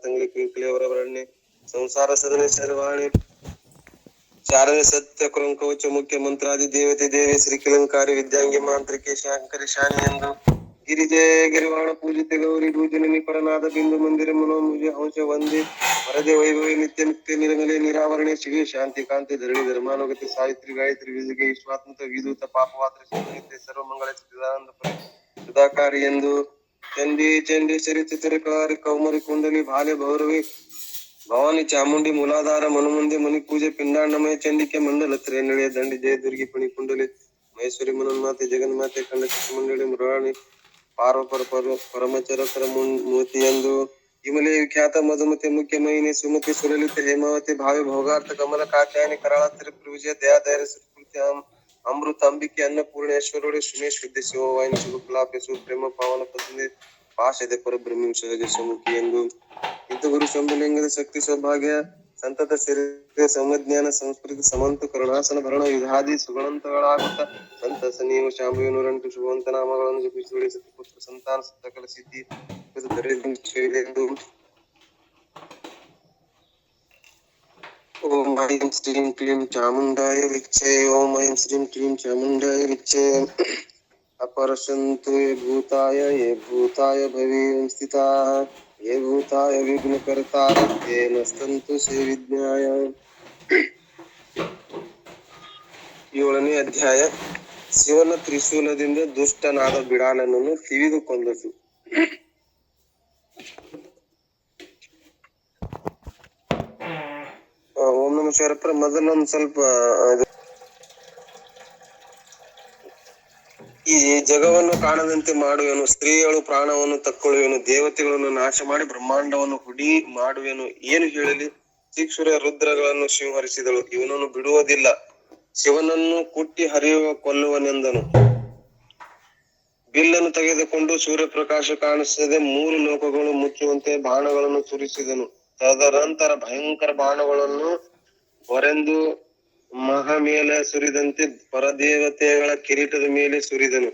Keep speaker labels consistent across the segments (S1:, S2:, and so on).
S1: ತಂಗಳಿ ಕಿಂಕಳಿಯವರವರನ್ನೇ ಸಂಸಾರ ಸದನೆ ಶರ್ವಾಣಿ ಶಾರದೆ ಸತ್ಯ ಕವಚ ಮುಖ್ಯ ಮಂತ್ರಾದಿ ದೇವತೆ ದೇವಿ ಶ್ರೀ ಕಿಲಂಕಾರಿ ವಿದ್ಯಾಂಗಿ ಮಾಂತ್ರಿಕೆ ಶಾಂಕರಿ ಶಾನಿ ಎಂದು ಗಿರಿಜೆ ಗಿರಿವಾಣ ಪೂಜಿತೆ ಗೌರಿ ಭೂಜನನಿ ಪರನಾದ ಬಿಂದು ಮಂದಿರ ಮನೋಮುಜ ಹಂಸ ವಂದೇ ವರದೆ ವೈಭವಿ ನಿತ್ಯ ನಿತ್ಯ ನಿರ್ಮಲೆ ನಿರಾವರಣೆ ಶಿವೆ ಶಾಂತಿ ಕಾಂತಿ ಧರಣಿ ಧರ್ಮಾನುಗತಿ ಸಾವಿತ್ರಿ ಗಾಯತ್ರಿ ವಿಜಯ ವಿಶ್ವಾತ್ಮಕ ವಿದೂತ ಪಾಪವಾತ್ರ ಶಿವನಿತ್ಯ ಸರ್ವಮಂಗಳ ಚಿದಾನಂದ ಸುಧಾಕಾರಿ ಎಂದು ಚಂಡಿ ಚಂಡಿ ಚರಿತ ಚರಿಕಾರಿ ಕೌಮರಿ ಕುಂಡಲಿ ಭಾಲೆ ಭೌರವಿ ಭವಾನಿ ಚಾಮುಂಡಿ ಮೂಲಾಧಾರ ಮನುಮುಂದೆ ಮನಿ ಪೂಜೆ ಪಿಂಡಾಂಡಮಯ ಚಂಡಿಕೆ ಮಂಡಲ ತ್ರೇನಳೆ ದಂಡಿ ಜಯ ದುರ್ಗಿ ಪಣಿ ಕುಂಡಲಿ ಮಹೇಶ್ವರಿ ಮನನ್ಮಾತೆ ಜಗನ್ಮಾತೆ ಕಂಡ ಮಂಡಳಿ ಮೃಣಿ ಪಾರ್ವಪರ ಪರಮಚರಕರ ಮೂರ್ತಿ ಎಂದು ವಿಮಲೆ ವಿಖ್ಯಾತ ಮಧುಮತಿ ಮುಖ್ಯ ಮಹಿನಿ ಸುಮತಿ ಸುಲಲಿತ ಹೇಮಾವತಿ ಭಾವಿ ಭೋಗಾರ್ಥ ಕಮಲ ಕಾತ್ಯಾಯನಿ ಕರಾಳ ತ್ರಿಪುರ ವಿಜಯ ದಯಾ ಧೈರ್ಯ ಸುಕೃತಿ ಅಮೃತ ಅಂಬಿಕೆ ಅನ್ನಪೂರ್ಣೇಶ್ವರುಡೆ ಸುಮೇಶ್ ವಿದ್ಯೆ ಶಿವವಾಹಿನಿ ಶುಭಕಲಾಪೆ ಸುಪ್ರೇಮ ಪಾವನ ಪತ್ನಿ ಪಾಶದೆ ಪರಬ್ರಹ್ಮ ಸಹಜ ಸಮ್ಮುಖಿ ಎಂದು ಇಂಥ ಗುರು ಶಂಭುಲಿಂಗದ ಶಕ್ತಿ ಸೌಭಾಗ್ಯ ಸಂತತ ಸಿರಿ ಸಮಜ್ಞಾನ ಸಂಸ್ಕೃತಿ ಸಮಂತ ಕರುಣಾಸನ ಭರಣ ಯುಧಾದಿ ಸುಗಣಂತಗಳಾಗುತ್ತ ಸಂತಸ ನೀವು ಶಾಂಭವಿ ನೂರಂಟು ಶುಭವಂತ ನಾಮಗಳನ್ನು ಜಪಿಸುವಳಿ ಸತಿಪುತ್ರ ಸಂತಾನ ಸಕಲ ಸಿದ್ಧಿ ಎಂದು ಓಂ ಐಂ ಶ್ರೀಂ ಕ್ಲೀಂ ಚಾಮುಂಡಾಯ ವಿಚ್ಚೇ ಓಂ ಐಂ ಶ್ರೀಂ ಕ್ಲೀಂ ಚಾಮುಂಡಾಯ ವಿಚ್ಚೇ अपरशन्तु ये भूताय भवेयं स्थिताः ये भूताय विघ्नकर्तारः ते नस्तन्तु सेविज्ञाय 7ನೇ ಅಧ್ಯಾಯ ಶಿವನ ತ್ರಿಶೂಲದಿಂದ ದುಷ್ಟನಾದ ಬಿಡಾಲನನ್ನು ತಿವಿದು ಕೊಂದದ್ದು. ಓಂ ನಮಃ ಶಿವಾಯ. ಮೊದಲೊಂದು ಸ್ವಲ್ಪ ಈ ಜಗವನ್ನು ಕಾಣದಂತೆ ಮಾಡುವೆನು, ಸ್ತ್ರೀಯಳು ಪ್ರಾಣವನ್ನು ತಕ್ಕೊಳ್ಳುವೆನು, ದೇವತೆಗಳನ್ನು ನಾಶ ಮಾಡಿ ಬ್ರಹ್ಮಾಂಡವನ್ನು ಹುಡಿ ಮಾಡುವೆನು. ಏನು ಹೇಳಲಿ? ಶಿಕ್ಷುರ ರುದ್ರಗಳನ್ನು ಶಿವಹರಿಸಿದಳು, ಇವನನ್ನು ಬಿಡುವುದಿಲ್ಲ, ಶಿವನನ್ನು ಕುಟ್ಟಿ ಹರಿಯುವ ಕೊಲ್ಲುವನೆಂದನು. ಬಿಲ್ಲನ್ನು ತೆಗೆದುಕೊಂಡು ಸೂರ್ಯಪ್ರಕಾಶ ಕಾಣಿಸದೆ 3 ಲೋಕಗಳು ಮುಚ್ಚುವಂತೆ ಬಾಣಗಳನ್ನು ಸುರಿಸಿದನು. ತದನಂತರ ಭಯಂಕರ ಬಾಣಗಳನ್ನು ಹೊರೆಂದು ಮಹ ಮೇಲೆ ಸುರಿದಂತೆ ಪರದೇವತೆಗಳ ಕಿರೀಟದ ಮೇಲೆ ಸುರಿದನು.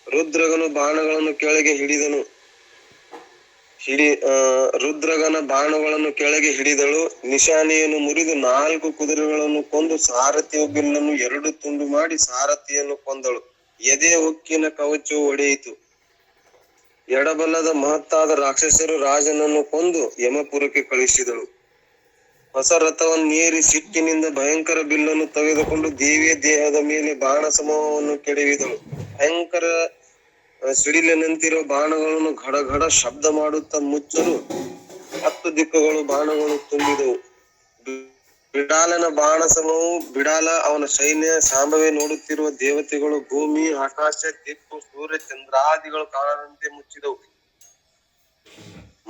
S1: ರುದ್ರಗನು ಬಾಣಗಳನ್ನು ಕೆಳಗೆ ಹಿಡಿದನು. ರುದ್ರಗನ ಬಾಣಗಳನ್ನು ಕೆಳಗೆ ಹಿಡಿದಳು. ನಿಶಾನೆಯನ್ನು ಮುರಿದು 4 ಕುದುರೆಗಳನ್ನು ಕೊಂದು ಸಾರಥಿಯ ಬಿಲ್ಲನ್ನು 2 ತುಂಡು ಮಾಡಿ ಸಾರಥಿಯನ್ನು ಕೊಂದಳು. ಎದೆ ಉಕ್ಕಿನ ಕವಚವು ಒಡೆಯಿತು. ಎಡಬಲದ ಮಹತ್ತಾದ ರಾಕ್ಷಸರು ರಾಜನನ್ನು ಕೊಂದು ಯಮಪುರಕ್ಕೆ ಕಳಿಸಿದಳು. ಹೊಸ ರಥವನ್ನೇರಿ ಸಿಟ್ಟಿನಿಂದ ಭಯಂಕರ ಬಿಲ್ಲನ್ನು ತೆಗೆದುಕೊಂಡು ದೇವಿಯ ದೇಹದ ಮೇಲೆ ಬಾಣ ಸಮೂಹವನ್ನು ಕೆಡವಿದಳು. ಭಯಂಕರ ಸಿಡಿಲಿನಂತಿರುವ ಬಾಣಗಳನ್ನು ಘಡಘಡ ಶಬ್ದ ಮಾಡುತ್ತಾ ಮುಚ್ಚಲು 10 ದಿಕ್ಕುಗಳು ಬಾಣಗಳು ತುಂಬಿದವು. ಬಿಡಾಲನ ಬಾಣ ಸಮೂಹವು ಬಿಡಾಲ, ಅವನ ಸೈನ್ಯ, ಶಾಂಭವಿ, ನೋಡುತ್ತಿರುವ ದೇವತೆಗಳು, ಭೂಮಿ, ಆಕಾಶ, ದಿಕ್ಕು, ಸೂರ್ಯ, ಚಂದ್ರಾದಿಗಳು ಕಾಣದಂತೆ ಮುಚ್ಚಿದವು.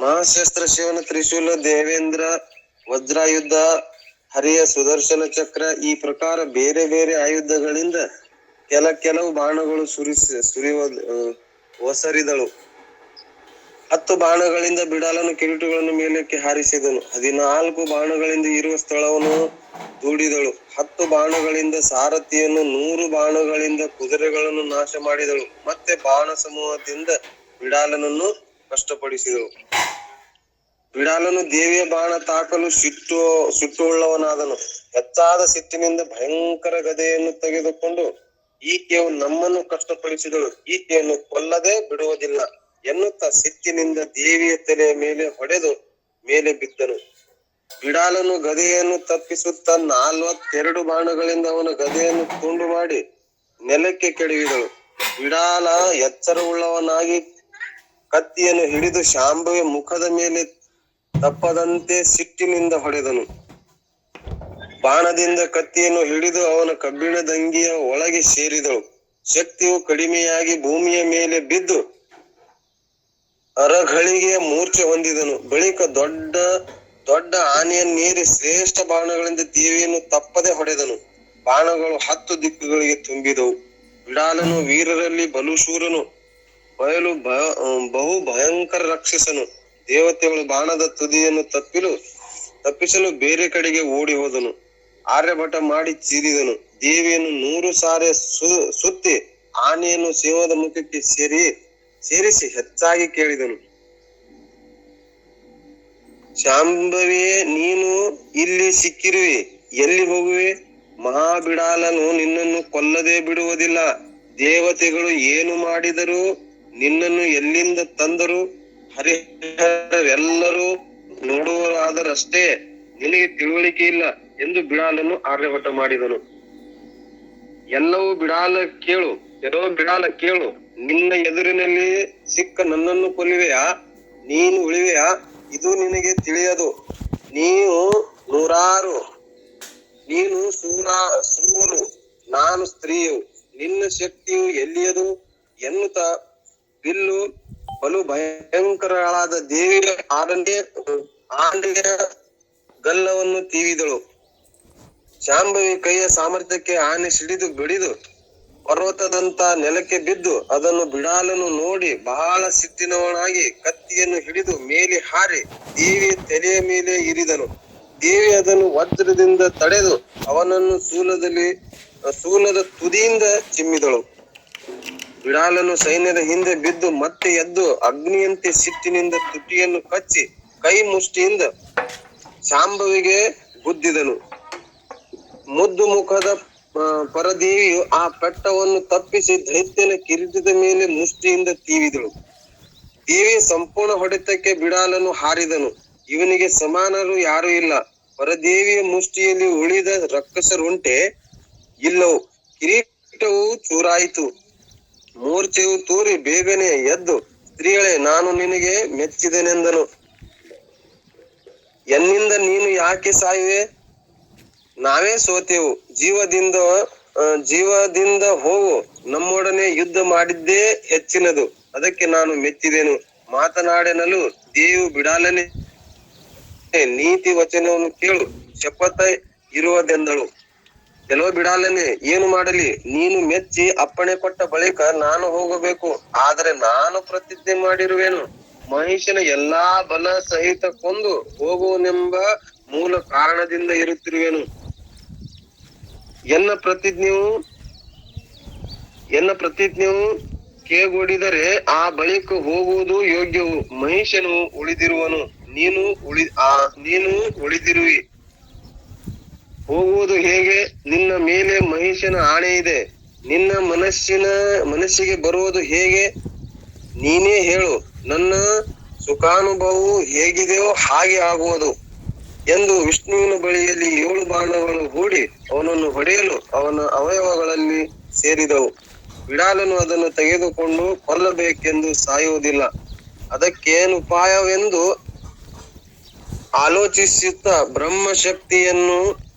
S1: ಮಹಾಶಸ್ತ್ರ ಶಿವನ ತ್ರಿಶೂಲ, ದೇವೇಂದ್ರ ವಜ್ರಾಯುಧ, ಹರಿಯ ಸುದರ್ಶನ ಚಕ್ರ, ಈ ಪ್ರಕಾರ ಬೇರೆ ಬೇರೆ ಆಯುಧಗಳಿಂದ ಕೆಲವು ಬಾಣಗಳು ಒಸರಿದಳು. 10 ಬಾಣಗಳಿಂದ ಬಿಡಾಲನು ಕಿರೀಟಗಳನ್ನು ಮೇಲಕ್ಕೆ ಹಾರಿಸಿದನು. 14 ಬಾಣಗಳಿಂದ ಇರುವ ಸ್ಥಳವನ್ನು ದೂಡಿದಳು. 10 ಬಾಣಗಳಿಂದ ಸಾರಥಿಯನ್ನು, 100 ಬಾಣಗಳಿಂದ ಕುದುರೆಗಳನ್ನು ನಾಶ ಮಾಡಿದಳು. ಮತ್ತೆ ಬಾಣ ಸಮೂಹದಿಂದ ಬಿಡಾಲನನ್ನು ಕಷ್ಟಪಡಿಸಿದಳು. ಬಿಡಾಲನು ದೇವಿಯ ಬಾಣ ತಾಕಲು ಸಿಟ್ಟುಳ್ಳವನಾದನು. ಹೆಚ್ಚಾದ ಸಿಟ್ಟಿನಿಂದ ಭಯಂಕರ ಗದೆಯನ್ನು ತೆಗೆದುಕೊಂಡು, ಈಕೆಯು ನಮ್ಮನ್ನು ಕಷ್ಟಪಡಿಸಿದಳು, ಈಕೆಯನ್ನು ಕೊಲ್ಲದೆ ಬಿಡುವುದಿಲ್ಲ ಎನ್ನುತ್ತಾ ಸಿಟ್ಟಿನಿಂದ ದೇವಿಯ ತಲೆಯ ಮೇಲೆ ಹೊಡೆದು ಮೇಲೆ ಬಿದ್ದನು. ಬಿಡಾಲನು ಗದೆಯನ್ನು ತಪ್ಪಿಸುತ್ತಾ 42 ಬಾಣಗಳಿಂದ ಅವನ ಗದೆಯನ್ನು ತುಂಡು ಮಾಡಿ ನೆಲಕ್ಕೆ ಕೆಡವಿದಳು. ಬಿಡಾಲ ಎಚ್ಚರವುಳ್ಳವನಾಗಿ ಕತ್ತಿಯನ್ನು ಹಿಡಿದು ಶಾಂಭವಿಯ ಮುಖದ ಮೇಲೆ ತಪ್ಪದಂತೆ ಸಿಟ್ಟಿನಿಂದ ಹೊಡೆದನು. ಬಾಣದಿಂದ ಕತ್ತಿಯನ್ನು ಹಿಡಿದು ಅವನ ಕಬ್ಬಿಣದಂಗಿಯ ಒಳಗೆ ಸೇರಿದಳು. ಶಕ್ತಿಯು ಕಡಿಮೆಯಾಗಿ ಭೂಮಿಯ ಮೇಲೆ ಬಿದ್ದು ಅರಗಳಿಗೆ ಮೂರ್ಛೆ ಹೊಂದಿದನು. ಬಳಿಕ ದೊಡ್ಡ ಆನೆಯನ್ನೇರಿ ಶ್ರೇಷ್ಠ ಬಾಣಗಳಿಂದ ದೇವಿಯನ್ನು ತಪ್ಪದೆ ಹೊಡೆದನು. ಬಾಣಗಳು 10 ದಿಕ್ಕುಗಳಿಗೆ ತುಂಬಿದವು. ಬಿಡಾಲನು ವೀರರಲ್ಲಿ ಬಲುಶೂರನು, ಬಹು ಭಯಂಕರ ರಾಕ್ಷಸನು. ದೇವತೆಗಳು ಬಾಣದ ತುದಿಯನ್ನು ತಪ್ಪಿಸಲು ಬೇರೆ ಕಡೆಗೆ ಓಡಿ ಹೋದನು. ಆರ್ಯಭಟ ಮಾಡಿ ಚೀರಿದನು. ದೇವಿಯನ್ನು 100 ಸಾರೆ ಸುತ್ತಿ ಆನೆಯನ್ನು ಸಿಂಹದ ಮುಖಕ್ಕೆ ಸೇರಿಸಿ ಹೆಚ್ಚಾಗಿ ಕೇಳಿದನು. ಶಾಂಭವಿಯೇ, ನೀನು ಇಲ್ಲಿ ಸಿಕ್ಕಿರುವೆ, ಎಲ್ಲಿ ಹೋಗುವೆ? ಮಹಾಬಿಡಾಲನು ನಿನ್ನನ್ನು ಕೊಲ್ಲದೆ ಬಿಡುವುದಿಲ್ಲ. ದೇವತೆಗಳು ಏನು ಮಾಡಿದರೂ, ನಿನ್ನನ್ನು ಎಲ್ಲಿಂದ ತಂದರು? ಹರಿಹರರೆಲ್ಲರೂ ನೋಡುವರಾದರಷ್ಟೇ ನಿನಗೆ ತಿಳುವಳಿಕೆ ಇಲ್ಲ ಎಂದು ಬಿಡಾಲನ್ನು ಆರ್ಯಭಟ ಮಾಡಿದನು. ಎಲ್ಲವೂ ಬಿಡಾಲ ಕೇಳು, ಎಲ್ಲೋ ಬಿಡಾಲ ಕೇಳು. ನಿನ್ನ ಎದುರಿನಲ್ಲಿ ಸಿಕ್ಕ ನನ್ನನ್ನು ಕೊಲ್ಲುವೆಯಾ? ನೀನು ಉಳಿವೆಯಾ? ಇದು ನಿನಗೆ ತಿಳಿಯದು. ನೀನು ಸೂರು, ನಾನು ಸ್ತ್ರೀಯು. ನಿನ್ನ ಶಕ್ತಿಯು ಎಲ್ಲಿಯದು ಎನ್ನುತ್ತಾ ಬಿಲ್ಲು ಬಲು ಭಯಂಕರಳಾದ ದೇವಿಯ ಆಂಡೆಯ ಗಲ್ಲವನ್ನು ತೀವಿದಳು. ಶಾಂಭವಿ ಕೈಯ ಸಾಮರ್ಥ್ಯಕ್ಕೆ ಆನೆ ಸಿಡಿದು ಬಡಿದು ಪರ್ವತದಂತ ನೆಲಕ್ಕೆ ಬಿದ್ದು, ಅದನ್ನು ಬಿಡಾಲನು ನೋಡಿ ಬಹಳ ಸಿಟ್ಟಿನವನಾಗಿ ಕತ್ತಿಯನ್ನು ಹಿಡಿದು ಮೇಲೆ ಹಾರಿ ದೇವಿಯ ತಲೆಯ ಮೇಲೆ ಇರಿದನು. ದೇವಿ ಅದನ್ನು ವಜ್ರದಿಂದ ತಡೆದು ಅವನನ್ನು ಶೂಲದ ತುದಿಯಿಂದ ಚಿಮ್ಮಿದಳು. ಬಿಡಾಲನು ಸೈನ್ಯದ ಹಿಂದೆ ಬಿದ್ದು ಮತ್ತೆ ಎದ್ದು ಅಗ್ನಿಯಂತೆ ಸಿಟ್ಟಿನಿಂದ ತುಟಿಯನ್ನು ಕಚ್ಚಿ ಕೈ ಮುಷ್ಟಿಯಿಂದ ಶಾಂಭವಿಗೆ ಗುದ್ದಿದನು. ಮುದ್ದು ಮುಖದ ಪರದೇವಿಯು ಆ ಪೆಟ್ಟವನ್ನು ತಪ್ಪಿಸಿ ದೈತ್ಯನ ಕಿರೀಟದ ಮೇಲೆ ಮುಷ್ಟಿಯಿಂದ ತೀವಿದಳು. ದೇವಿಯ ಸಂಪೂರ್ಣ ಹೊಡೆತಕ್ಕೆ ಬಿಡಾಲನು ಹಾರಿದನು. ಇವನಿಗೆ ಸಮಾನರು ಯಾರೂ ಇಲ್ಲ. ಪರದೇವಿಯ ಮುಷ್ಟಿಯಲ್ಲಿ ಉಳಿದ ರಕ್ಕಸರುಂಟೆ? ಇಲ್ಲವು. ಕಿರೀಟವು ಚೂರಾಯಿತು. ಮೂರ್ಛೆಯು ತೂರಿ ಬೇಗನೆ ಎದ್ದು, ಸ್ತ್ರೀಗಳೇ, ನಾನು ನಿನಗೆ ಮೆಚ್ಚಿದೆನೆಂದನು. ಎನ್ನಿಂದ ನೀನು ಯಾಕೆ ಸಾಯುವೆ? ನಾವೇ ಸೋತೆವು. ಜೀವದಿಂದ ಹೋಗು. ನಮ್ಮೊಡನೆ ಯುದ್ಧ ಮಾಡಿದ್ದೇ ಹೆಚ್ಚಿನದು. ಅದಕ್ಕೆ ನಾನು ಮೆಚ್ಚಿದೆನು. ಮಾತನಾಡೆನಲು ದೇವು ಬಿಡಾಲನೆ, ನೀತಿ ವಚನವನ್ನು ಕೇಳು, ಶಪಥ ಇರುವುದೆಂದಳು. ಕೆಲವು ಬಿಡಾಲನೆ, ಏನು ಮಾಡಲಿ? ನೀನು ಮೆಚ್ಚಿ ಅಪ್ಪಣೆ ಕೊಟ್ಟ ಬಳಿಕ ನಾನು ಹೋಗಬೇಕು. ಆದರೆ ನಾನು ಪ್ರತಿಜ್ಞೆ ಮಾಡಿರುವೆನು, ಮಹಿಷನ ಎಲ್ಲಾ ಬಲ ಸಹಿತ ಕೊಂದು ಹೋಗುವನೆಂಬ ಮೂಲ ಕಾರಣದಿಂದ ಇರುತ್ತಿರುವೆನು. ಎನ್ನ ಪ್ರತಿಜ್ಞೆಯು ಕೇಗೊಡಿದರೆ ಆ ಬಳಿಕ ಹೋಗುವುದು ಯೋಗ್ಯವು. ಮಹಿಷನು ಉಳಿದಿರುವನು, ನೀನು ಉಳಿದಿರುವಿ. ಹೋಗುವುದು ಹೇಗೆ? ನಿನ್ನ ಮೇಲೆ ಮಹಿಷನ ಆಣೆ ಇದೆ. ನಿನ್ನ ಮನಸ್ಸಿಗೆ ಬರುವುದು ಹೇಗೆ? ನೀನೇ ಹೇಳು. ನನ್ನ ಸುಖಾನುಭವವು ಹೇಗಿದೆಯೋ ಹಾಗೆ ಆಗುವುದು ಎಂದು ವಿಷ್ಣುವಿನ ಬಳಿಯಲ್ಲಿ 7 ಬಾಣಗಳು ಹೂಡಿ ಅವನನ್ನು ಹೊಡೆಯಲು ಅವನ ಅವಯವಗಳಲ್ಲಿ ಸೇರಿದವು. ಬಿಡಾಲನು ಅದನ್ನು ತೆಗೆದುಕೊಂಡು ಕೊಲ್ಲಬೇಕೆಂದು ಸಾಯುವುದಿಲ್ಲ. ಅದಕ್ಕೇನುಪಾಯವೆಂದು ಆಲೋಚಿಸುತ್ತಾ ಬ್ರಹ್ಮಶಕ್ತಿಯನ್ನು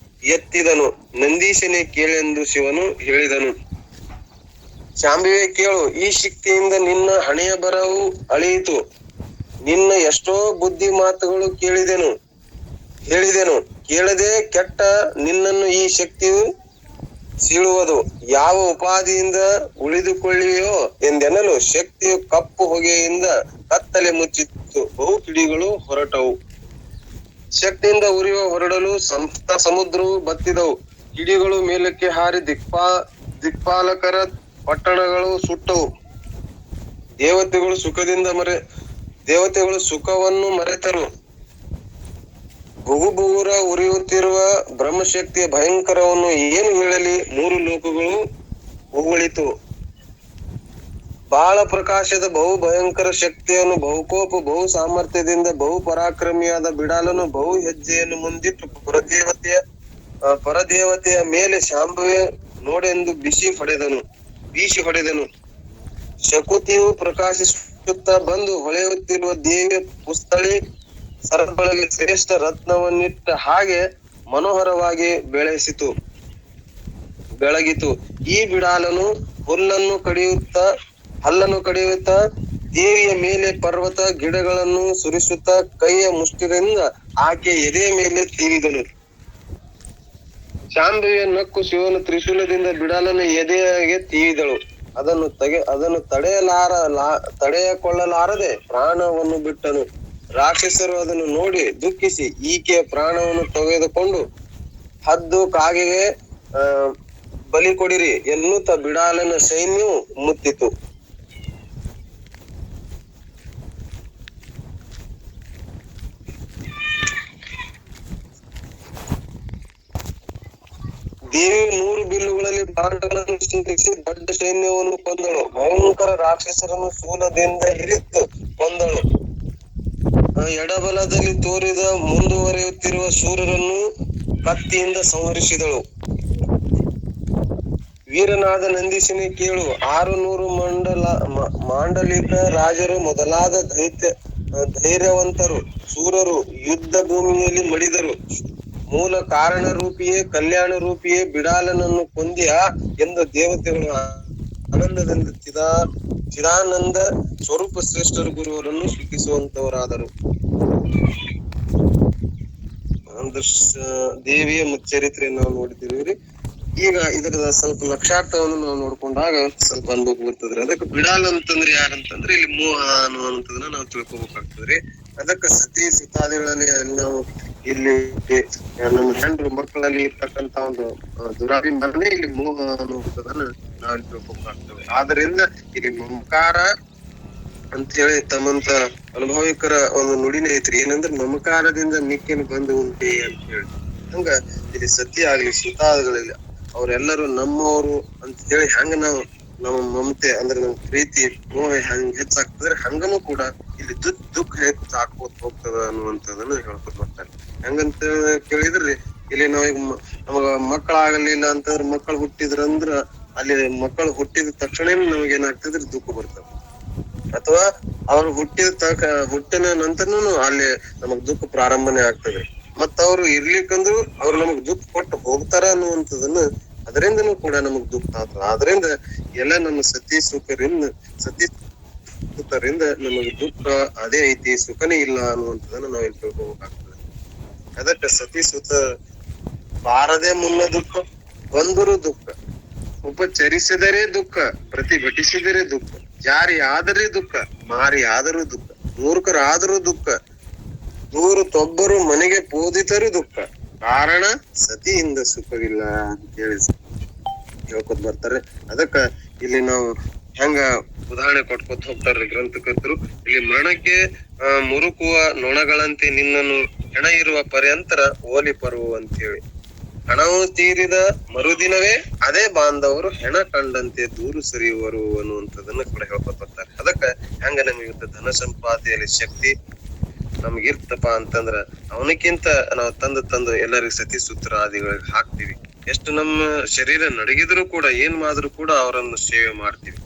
S1: ಎತ್ತಿದನು. ನಂದೀಶನೇ ಕೇಳೆಂದು ಶಿವನು ಹೇಳಿದನು. ಶಾಂಭವಿಯೇ ಕೇಳು, ಈ ಶಕ್ತಿಯಿಂದ ನಿನ್ನ ಹಣೆಯ ಬರವು ಅಳಿಯಿತು. ನಿನ್ನ ಎಷ್ಟೋ ಬುದ್ಧಿ ಮಾತುಗಳು ಹೇಳಿದೆನು. ಕೇಳದೆ ಕೆಟ್ಟ ನಿನ್ನನ್ನು ಈ ಶಕ್ತಿಯು ಸೀಳುವುದು. ಯಾವ ಉಪಾಧಿಯಿಂದ ಉಳಿದುಕೊಳ್ಳಿವೆಯೋ ಎಂದೆನ್ನಲು ಶಕ್ತಿಯು ಕಪ್ಪು ಹೊಗೆಯಿಂದ ಕತ್ತಲೆ ಮುಚ್ಚಿತ್ತು. ಬಹು ಕಿಡಿಗಳು ಹೊರಟವು. ಶಕ್ತಿಯಿಂದ ಉರಿಯುವ ಹೊರಡಲು ಸಮುದ್ರವು ಬತ್ತಿದವು. ಕಿಡಿಗಳು ಮೇಲಕ್ಕೆ ಹಾರಿ ದಿಕ್ಪಾಲಕರ ಪಟ್ಟಣಗಳು ಸುಟ್ಟವು. ದೇವತೆಗಳು ಸುಖವನ್ನು ಮರೆತರು. ಬುಗುಬುಗುರ ಉರಿಯುತ್ತಿರುವ ಬ್ರಹ್ಮಶಕ್ತಿಯ ಭಯಂಕರವನ್ನು ಏನು ಹೇಳಲಿ? 3 ಲೋಕಗಳು ಉಗುಳಿತು. ಬಾಳ ಪ್ರಕಾಶದ ಬಹು ಭಯಂಕರ ಶಕ್ತಿಯನ್ನು ಬಹುಕೋಪ ಬಹು ಸಾಮರ್ಥ್ಯದಿಂದ ಬಹು ಪರಾಕ್ರಮಿಯಾದ ಬಿಡಾಲನು ಬಹು ಹೆಜ್ಜೆಯನ್ನು ಮುಂದಿಟ್ಟು ಪರದೇವತೆಯ ಮೇಲೆ ಶಾಂಭವಿ ನೋಡೆಂದು ಬೀಸಿ ಹೊಡೆದನು. ಶಕುತಿಯು ಪ್ರಕಾಶಿಸುತ್ತಾ ಬಂದು ಹೊಳೆಯುತ್ತಿರುವ ದೇವಿಯ ಪುಸ್ತಳಿ ಸರಬಳಗೆ ಶ್ರೇಷ್ಠ ರತ್ನವನ್ನಿಟ್ಟ ಹಾಗೆ ಮನೋಹರವಾಗಿ ಬೆಳಗಿತು. ಈ ಬಿಡಾಲನು ಹಲ್ಲನ್ನು ಕಡಿಯುತ್ತಾ ದೇವಿಯ ಮೇಲೆ ಪರ್ವತ ಗಿಡಗಳನ್ನು ಸುರಿಸುತ್ತಾ ಕೈಯ ಮುಷ್ಟಿಯಿಂದ ಆಕೆ ಎದೆಯ ಮೇಲೆ ತೀವಿದನು. ಶಾಂಭವಿಯ ನಕ್ಕು ಶಿವನು ತ್ರಿಶೂಲದಿಂದ ಬಿಡಾಲನ ಎದೆಯಾಗೆ ತೀವಿದಳು. ಅದನ್ನು ತಡೆಯಕೊಳ್ಳಲಾರದೆ ಪ್ರಾಣವನ್ನು ಬಿಟ್ಟನು. ರಾಕ್ಷಸರು ಅದನ್ನು ನೋಡಿ ದುಃಖಿಸಿ ಈಕೆಯ ಪ್ರಾಣವನ್ನು ತೆಗೆದುಕೊಂಡು ಹದ್ದು ಕಾಗೆಗೆ ಬಲಿ ಕೊಡಿರಿ ಎನ್ನುತ್ತಾ ಬಿಡಾಲನ ಸೈನ್ಯವು ಮುತ್ತಿತು. ದೇವಿ 3 ಬಿಲ್ಲುಗಳಲ್ಲಿ ಬಾಣಗಳನ್ನು ಸಿಂಪಡಿಸಿ ದೊಡ್ಡ ಸೈನ್ಯವನ್ನು ಕೊಂದಳು. ಭಯಂಕರ ರಾಕ್ಷಸರನ್ನು ಶೂಲದಿಂದ ಇರಿದು ಕೊಂದಳು. ಎಡಬಲದಲ್ಲಿ ತೋರಿದ ಮುಂದುವರಿಯುತ್ತಿರುವ ಸೂರ್ಯರನ್ನು ಕತ್ತಿಯಿಂದ ಸಂಹರಿಸಿದಳು. ವೀರನಾದ ನಂದೀಶನೇ ಕೇಳು, 600 ಮಾಂಡಲಿಕ ರಾಜರು ಮೊದಲಾದ ಧೈರ್ಯವಂತರು ಶೂರರು ಯುದ್ಧ ಭೂಮಿಯಲ್ಲಿ ಮಡಿದರು. ಮೂಲ ಕಾರಣ ರೂಪಿಯೇ ಕಲ್ಯಾಣ ರೂಪಿಯೇ ಬಿಡಾಲನನ್ನು ಕೊಂದ್ಯಾ ಎಂದು ದೇವತೆಗಳು ಆನಂದದಿಂದ ಚಿದಾನಂದ ಸ್ವರೂಪ ಶ್ರೇಷ್ಠರು ಗುರುವರನ್ನು ಶ್ರುತಿಸುವಂತವರಾದರು. ದೇವಿಯ ಮುಚ್ಚರಿತ್ರೆ ನಾವು ನೋಡಿದ್ದೀವಿ. ಈಗ ಇದರ ಸ್ವಲ್ಪ ಲಕ್ಷಾರ್ಥವನ್ನು ನಾವು ನೋಡ್ಕೊಂಡಾಗ ಸ್ವಲ್ಪ ಅನುಭವ ಬರ್ತದ್ರಿ. ಅದಕ್ಕೆ ಬಿಡಾಲ್ ಅಂತಂದ್ರೆ ಯಾರಂತಂದ್ರೆ ಇಲ್ಲಿ ಮೋಹ ಅನ್ನುವಂಥದನ್ನ ನಾವು ತಿಳ್ಕೊಬೇಕಾಗ್ತದ್ರಿ. ಅದಕ್ಕೆ ಸತಿ ಸುತಾದಿಗಳಲ್ಲಿ ನಾವು ಇಲ್ಲಿ ನಮ್ಮ ಹೆಂಡ್ರು ಮಕ್ಕಳಲ್ಲಿ ಇರ್ತಕ್ಕಂತ ಒಂದು ದುರಾಭಿಮಾನನೇ ಇಲ್ಲಿ ಮೋಹ ಅನ್ನುವಂಥದನ್ನ ನಾವು ತಿಳ್ಕೊಬೇಕಾಗ್ತದೆ. ಆದ್ರಿಂದ ಇಲ್ಲಿ ಮಮಕಾರ ಅಂತ ಹೇಳಿ ತಮ್ಮಂತ ಅನುಭವಿಕರ ಒಂದು ನುಡಿನೇ ಐತ್ರಿ. ಏನಂದ್ರೆ ಮಮಕಾರದಿಂದ ಮಿಕ್ಕಿನ ಬಂದು ಉಂಟೆ ಅಂತ ಹೇಳಿ. ಹಂಗ ಇಲ್ಲಿ ಸತಿ ಆಗ್ಲಿ ಸುತಾದಿಗಳಲ್ಲಿ ಅವ್ರೆಲ್ಲರೂ ನಮ್ಮವರು ಅಂತ ಹೇಳಿ ಹೆಂಗ ನಾವು ನಮ್ಮ ಮಮತೆ ಅಂದ್ರೆ ನಮ್ ಪ್ರೀತಿ ಮೋಹ ಹೆಂಗ್ ಹೆಚ್ಚಾಗ್ತದ್ರೆ ಹಂಗನು ಕೂಡ ಇಲ್ಲಿ ದುಃಖ ಹೆಚ್ಚಾಕೋತ್ ಹೋಗ್ತದ ಅನ್ನುವಂಥದನ್ನ ಹೇಳ್ಕೊತ ಬರ್ತಾರೆ. ಹೆಂಗಂತ ಕೇಳಿದ್ರಿ, ಇಲ್ಲಿ ನಾವೀಗ ನಮಗ ಮಕ್ಕಳಾಗಲಿಲ್ಲ ಅಂತಂದ್ರೆ ಮಕ್ಕಳು ಹುಟ್ಟಿದ್ರಂದ್ರ ಅಲ್ಲಿ ಮಕ್ಕಳು ಹುಟ್ಟಿದ ತಕ್ಷಣ ನಮಗ್ ಏನಾಗ್ತದ್ರಿ ದುಃಖ ಬರ್ತದ. ಅಥವಾ ಅವ್ರು ಹುಟ್ಟಿನ ನಂತರನು ಅಲ್ಲಿ ನಮಗ್ ದುಃಖ ಪ್ರಾರಂಭನೇ ಆಗ್ತದೆ. ಮತ್ತ ಅವ್ರು ಇರ್ಲಿಕ್ಕಂದ್ರು ಅವ್ರು ನಮಗ್ ದುಃಖ ಕೊಟ್ಟು ಹೋಗ್ತಾರ ಅನ್ನುವಂಥದನ್ನ ಅದರಿಂದನೂ ಕೂಡ ನಮಗ್ ದುಃಖ ಆಗ್ತದ. ಆದ್ರಿಂದ ಎಲ್ಲ ನಮ್ಮ ಸತಿ ಸುಖರಿಂದ ನಮಗ್ ದುಃಖ ಅದೇ ಐತಿ, ಸುಖನೇ ಇಲ್ಲ ಅನ್ನುವಂಥದನ್ನ ನಾವ್ ಇಲ್ಲಿ ತಿಳ್ಕೊಬೇಕಾಗ್ತದೆ. ಅದಕ್ಕೆ ಸತಿ ಸುತ ಬಾರದೆ ಮುನ್ನ ದುಃಖ, ಬಂದರು ದುಃಖ, ಉಪಚರಿಸಿದರೆ ದುಃಖ, ಪ್ರತಿಭಟಿಸಿದರೆ ದುಃಖ, ಜಾರಿ ಆದರೆ ದುಃಖ, ಮಾರಿ ಆದರೂ ದುಃಖ, ಮೂರ್ಖರಾದರೂ ದುಃಖ, ತೊಬ್ಬರು ಮನೆಗೆ ಪೋದಿತರು ದುಃಖ, ಕಾರಣ ಸತಿಯಿಂದ ಸುಖವಿಲ್ಲ ಅಂತ ಹೇಳಿ ಹೇಳ್ಕೊತ ಬರ್ತಾರೆ. ಅದಕ್ಕ ಇಲ್ಲಿ ನಾವು ಹೆಂಗ ಉದಾಹರಣೆ ಕೊಟ್ಕೊತ ಹೋಗ್ತಾರ್ರಿ ಗ್ರಂಥಕರ್ತರು. ಇಲ್ಲಿ ಮರಣಕ್ಕೆ ಮುರುಕುವ ನೊಣಗಳಂತೆ ನಿನ್ನನ್ನು ಹೆಣ ಇರುವ ಪರ್ಯಂತರ ಓಲಿ ಪರುವು ಅಂತ ಹೇಳಿ. ಹಣವು ತೀರಿದ ಮರುದಿನವೇ ಅದೇ ಬಾಂಧವರು ಹೆಣ ಕಂಡಂತೆ ದೂರು ಸರಿಯುವರು ಅನ್ನುವಂಥದನ್ನ ಕೂಡ ಹೇಳ್ಕೊತ ಬರ್ತಾರೆ. ಅದಕ್ಕ ಹೆಂಗ ನಮಗೆ ಧನ ಸಂಪಾದನೆಯಲ್ಲಿ ಶಕ್ತಿ ನಮ್ಗಿರ್ತಪ್ಪ ಅಂತಂದ್ರ ಅವನಕ್ಕಿಂತ ನಾವು ತಂದು ಎಲ್ಲರಿಗೂ ಸತಿ ಸೂತ್ರ ಆದಿಗಳಿಗೆ ಹಾಕ್ತಿವಿ. ಎಷ್ಟು ನಮ್ಮ ಶರೀರ ನಡಗಿದ್ರು ಕೂಡ ಏನ್ ಮಾಡಿದ್ರು ಕೂಡ ಅವರನ್ನು ಸೇವೆ ಮಾಡ್ತೀವಿ.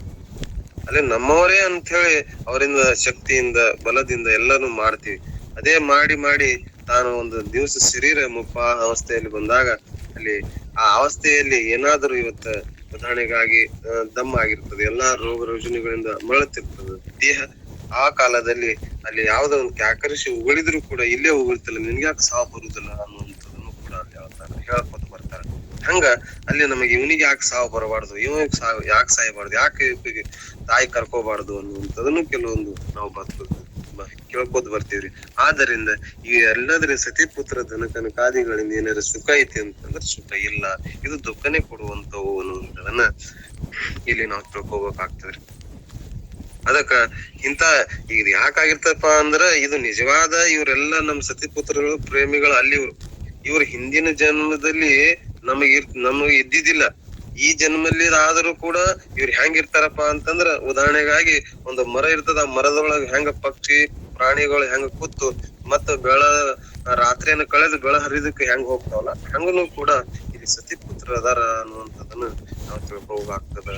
S1: ಅಲ್ಲೇ ನಮ್ಮವರೇ ಅಂತ ಹೇಳಿ ಅವರಿಂದ ಶಕ್ತಿಯಿಂದ ಬಲದಿಂದ ಎಲ್ಲಾನು ಮಾಡ್ತೀವಿ. ಅದೇ ಮಾಡಿ ತಾನು ಒಂದು ದಿವಸ ಶರೀರ ಮುಪ್ಪ ಅವಸ್ಥೆಯಲ್ಲಿ ಬಂದಾಗ ಅಲ್ಲಿ ಆ ಅವಸ್ಥೆಯಲ್ಲಿ ಏನಾದ್ರೂ ಇವತ್ತ ಉದಾಹರಣೆಗಾಗಿ ದಮ್ ಆಗಿರ್ತದೆ, ಎಲ್ಲಾ ರೋಗ ರುಜಿನಗಳಿಂದ ಮರಳುತ್ತಿರ್ತದೆ ದೇಹ. ಆ ಕಾಲದಲ್ಲಿ ಅಲ್ಲಿ ಯಾವ್ದೋ ಒಂದು ಕ್ಯಾಕರಿಸಿ ಉಗಳಿದ್ರು ಕೂಡ ಇಲ್ಲೇ ಉಗುಳ್ತಿಲ್ಲ, ನಿನ್ಗ್ಯಾಕೆ ಸಾವು ಬರುದಿಲ್ಲ ಅನ್ನುವಂಥದ್ದನ್ನು ಕೂಡ ಅಲ್ಲಿ ಹೇಳ್ಕೊತ ಬರ್ತಾರೆ. ಹಂಗ ಅಲ್ಲಿ ನಮಗೆ ಇವನಿಗೆ ಯಾಕೆ ಸಾವು ಬರಬಾರ್ದು, ಇವನಿಗೆ ಯಾಕೆ ಸಾಯಬಾರ್ದು, ಯಾಕೆ ತಾಯಿ ಕರ್ಕೋಬಾರ್ದು ಅನ್ನುವಂಥದನ್ನು ಕೆಲವೊಂದು ನಾವು ಕೇಳ್ಕೊತ ಬರ್ತೀವ್ರಿ. ಆದ್ದರಿಂದ ಈ ಎಲ್ಲದ್ರ ಸತಿಪುತ್ರ ಧನಕನಕಾದಿಗಳಿಂದ ಏನಾರ ಸುಖ ಐತಿ ಅಂತಂದ್ರೆ ಸುಖ ಇಲ್ಲ, ಇದು ದುಃಖನೇ ಕೊಡುವಂತವು ಅನ್ನುವಂಥದನ್ನ ಇಲ್ಲಿ ನಾವು ತಿಳ್ಕೊಬೇಕಾಗ್ತದ್ರಿ. ಅದಕ್ಕ ಇಂತ ಈಗ ಯಾಕಾಗಿರ್ತಪ್ಪ ಅಂದ್ರ ಇದು ನಿಜವಾದ ಇವರೆಲ್ಲ ನಮ್ ಸತಿಪುತ್ರಗಳು ಪ್ರೇಮಿಗಳು ಅಲ್ಲಿ ಇವ್ರ ಹಿಂದಿನ ಜನ್ಮದಲ್ಲಿ ನಮಗೆ ಇದ್ದಿದ್ದಿಲ್ಲ. ಈ ಜನ್ಮಲ್ಲಿ ಆದ್ರೂ ಕೂಡ ಇವ್ರು ಹೆಂಗಿರ್ತಾರಪ್ಪ ಅಂತಂದ್ರ ಉದಾಹರಣೆಗಾಗಿ ಒಂದು ಮರ ಇರ್ತದ, ಆ ಮರದೊಳಗ ಹೆಂಗ ಪಕ್ಷಿ ಪ್ರಾಣಿಗಳು ಹೆಂಗ ಕೂತು ಮತ್ತ ರಾತ್ರಿಯನ್ನು ಕಳೆದು ಬೆಳ ಹರಿದಕ್ಕೆ ಹೆಂಗ್ ಹೋಗ್ತಾವಲ್ಲ ಹಂಗನು ಕೂಡ ಇಲ್ಲಿ ಸತಿಪುತ್ರ ಅದಾರ ಅನ್ನುವಂಥದನ್ನ ನಾವು ತಿಳ್ಕೊಬೇಕಾಗ್ತದ.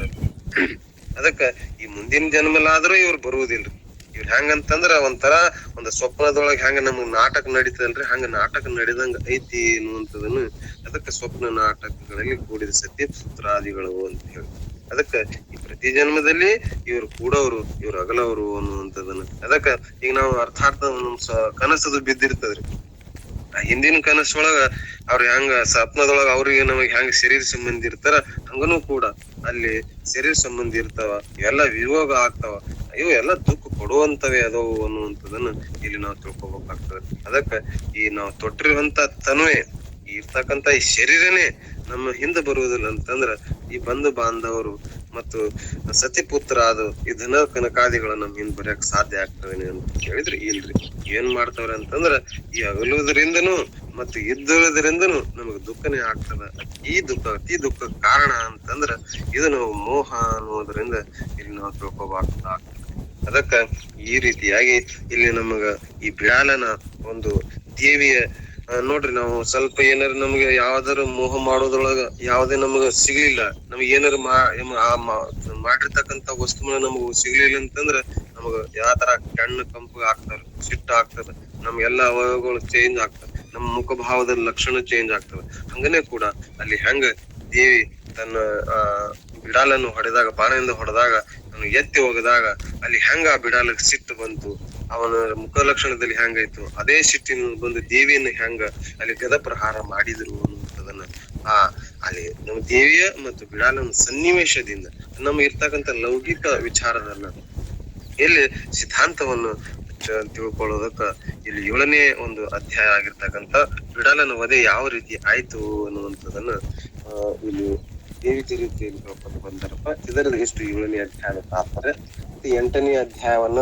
S1: ಅದಕ್ಕ ಈ ಮುಂದಿನ ಜನ್ಮಲಾದ್ರೂ ಇವ್ರು ಬರುವುದಿಲ್ರಿ. ಇವ್ರ ಹೆಂಗಂತಂದ್ರ ಒಂಥರ ಒಂದು ಸ್ವಪ್ನದೊಳಗ ಹೆಂಗ ನಮಗ್ ನಾಟಕ ನಡೀತದಲ್ರಿ, ಹಂಗ ನಾಟಕ ನಡೆದಂಗ ಐತಿ ಅನ್ನುವಂಥದನ್ನು ಅದಕ್ಕೆ ಸ್ವಪ್ನ ನಾಟಕಗಳಲ್ಲಿ ಕೂಡಿದ ಸತ್ಯಪುತ್ರಾದಿಗಳು ಅಂತ ಹೇಳಿ. ಅದಕ್ಕ ಈ ಪ್ರತಿ ಜನ್ಮದಲ್ಲಿ ಇವ್ರು ಕೂಡವ್ರು, ಇವ್ರು ಅಗಲವ್ರು ಅನ್ನುವಂಥದನ್ನ. ಅದಕ್ಕ ಈಗ ನಾವು ಅರ್ಥಾರ್ಥ ಕನಸದು ಬಿದ್ದಿರ್ತದ್ರಿ. ಆ ಹಿಂದಿನ ಕನಸೊಳಗ ಅವ್ರ ಹೆಂಗ ಸ್ವಪ್ನದೊಳಗ ಅವ್ರಿಗೆ ನಮಗ್ ಹೆಂಗ ಶರೀರ ಸಂಬಂಧಿ ಇರ್ತಾರ ಹಂಗನು ಕೂಡ ಅಲ್ಲಿ ಶರೀರ ಸಂಬಂಧಿ ಇರ್ತಾವ, ಇವೆಲ್ಲ ವಿಯೋಗ ಆಗ್ತಾವ, ಇವು ಎಲ್ಲ ದುಃಖ ಕೊಡುವಂತವೇ ಅದವು ಅನ್ನುವಂಥದನ್ನ ಇಲ್ಲಿ ನಾವು ತಿಳ್ಕೊಬೇಕಾಗ್ತದೆ. ಅದಕ್ಕ ಈ ನಾವು ತೊಟ್ಟಿರುವಂತ ತನುವೆ ಇರ್ತಕ್ಕಂತ ಈ ಶರೀರನೇ ನಮ್ಮ ಹಿಂದೆ ಬರುವುದಿಲ್ಲ ಅಂತಂದ್ರ ಈ ಬಂಧು ಬಾಂಧವರು ಮತ್ತು ಸತಿಪುತ್ರ ಅದು ಈ ಧನ ಕನಕಾದಿಗಳ ನಮ್ ಹಿಂದ್ ಬರೆಯಕ್ ಸಾಧ್ಯ ಆಗ್ತವೇನೆ ಅಂತ ಕೇಳಿದ್ರೆ ಇಲ್ರಿ. ಏನ್ ಮಾಡ್ತಾವ್ರ ಅಂತಂದ್ರ ಈ ಅಗಲುವುದರಿಂದನು ಮತ್ತು ಇದ್ದುವುದರಿಂದನು ನಮಗ್ ದುಃಖನೇ ಆಗ್ತದ. ಅತಿ ದುಃಖ ಕಾರಣ ಅಂತಂದ್ರ ಇದು ನಾವು ಮೋಹ ಅನ್ನೋದ್ರಿಂದ ಇಲ್ಲಿ ನಾವು ತಿಳ್ಕೊಬಾರ್ದಾಗ್ತದೆ. ಅದಕ್ಕ ಈ ರೀತಿಯಾಗಿ ಇಲ್ಲಿ ನಮಗ ಈ ಬಿಡಾಲನ ಒಂದು ದೇವಿಯ ನೋಡ್ರಿ, ನಾವು ಸ್ವಲ್ಪ ಏನಾರ ನಮ್ಗೆ ಯಾವ್ದಾರು ಮೋಹ ಮಾಡೋದ್ರೊಳಗ ಯಾವ್ದೇ ನಮಗ ಸಿಗ್ಲಿಲ್ಲ, ನಮ್ಗೆ ಏನಾರ ಮಾಡಿರ್ತಕ್ಕಂತ ವಸ್ತುಗಳ ನಮಗ ಸಿಗ್ಲಿಲ್ಲ ಅಂತಂದ್ರ ನಮಗ ಯಾವ ತರ ಕಣ್ಣು ಕಂಪು ಆಗ್ತಾರ, ಸಿಟ್ಟು ಆಗ್ತದ, ನಮ್ಗೆಲ್ಲಾ ಅವಯವಗಳು ಚೇಂಜ್ ಆಗ್ತವೆ, ನಮ್ಮ ಮುಖಭಾವದ ಲಕ್ಷಣ ಚೇಂಜ್ ಆಗ್ತವೆ. ಹಂಗನೇ ಕೂಡ ಅಲ್ಲಿ ಹೆಂಗ ದೇವಿ ತನ್ನ ಬಿಡಾಲನ್ನು ಹೊಡೆದಾಗ, ಬಾಣದಿಂದ ಹೊಡೆದಾಗ, ಎತ್ತಿ ಹೋಗದಾಗ ಅಲ್ಲಿ ಹೆಂಗ ಆ ಬಿಡಾಲಕ್ಕೆ ಸಿಟ್ಟು ಬಂತು, ಅವನ ಮುಖ ಲಕ್ಷಣದಲ್ಲಿ ಹೆಂಗಾಯ್ತು, ಅದೇ ಸಿಟ್ಟಿನ ಬಂದು ದೇವಿಯನ್ನು ಹೆಂಗ ಅಲ್ಲಿ ಗದ ಪ್ರಹಾರ ಮಾಡಿದ್ರು ಅನ್ನುವಂಥದನ್ನ ಅಲ್ಲಿ ನಮ್ಮ ದೇವಿಯ ಮತ್ತು ಬಿಡಾಲನ ಸನ್ನಿವೇಶದಿಂದ ನಮ್ಗೆ ಇರ್ತಕ್ಕಂಥ ಲೌಕಿಕ ವಿಚಾರದನ್ನ ಇಲ್ಲಿ ಸಿದ್ಧಾಂತವನ್ನು ತಿಳ್ಕೊಳ್ಳೋದಕ್ಕ ಇಲ್ಲಿ 7ನೇ ಒಂದು ಅಧ್ಯಾಯ ಆಗಿರ್ತಕ್ಕಂಥ ಬಿಡಾಲನ ವಧೆ ಯಾವ ರೀತಿ ಆಯ್ತು ಅನ್ನುವಂಥದನ್ನ ಇಲ್ಲಿ ದೇವಿ ರೀತಿಯಲ್ಲಿ ತಿಳ್ಕೊಂಡು ಬಂದಾರಪ್ಪ. ಇದರ ಎಷ್ಟು 7ನೇ ಅಧ್ಯಾಯ ತಾತ್ಪರ್ಯ. 8ನೇ ಅಧ್ಯಾಯವನ್ನ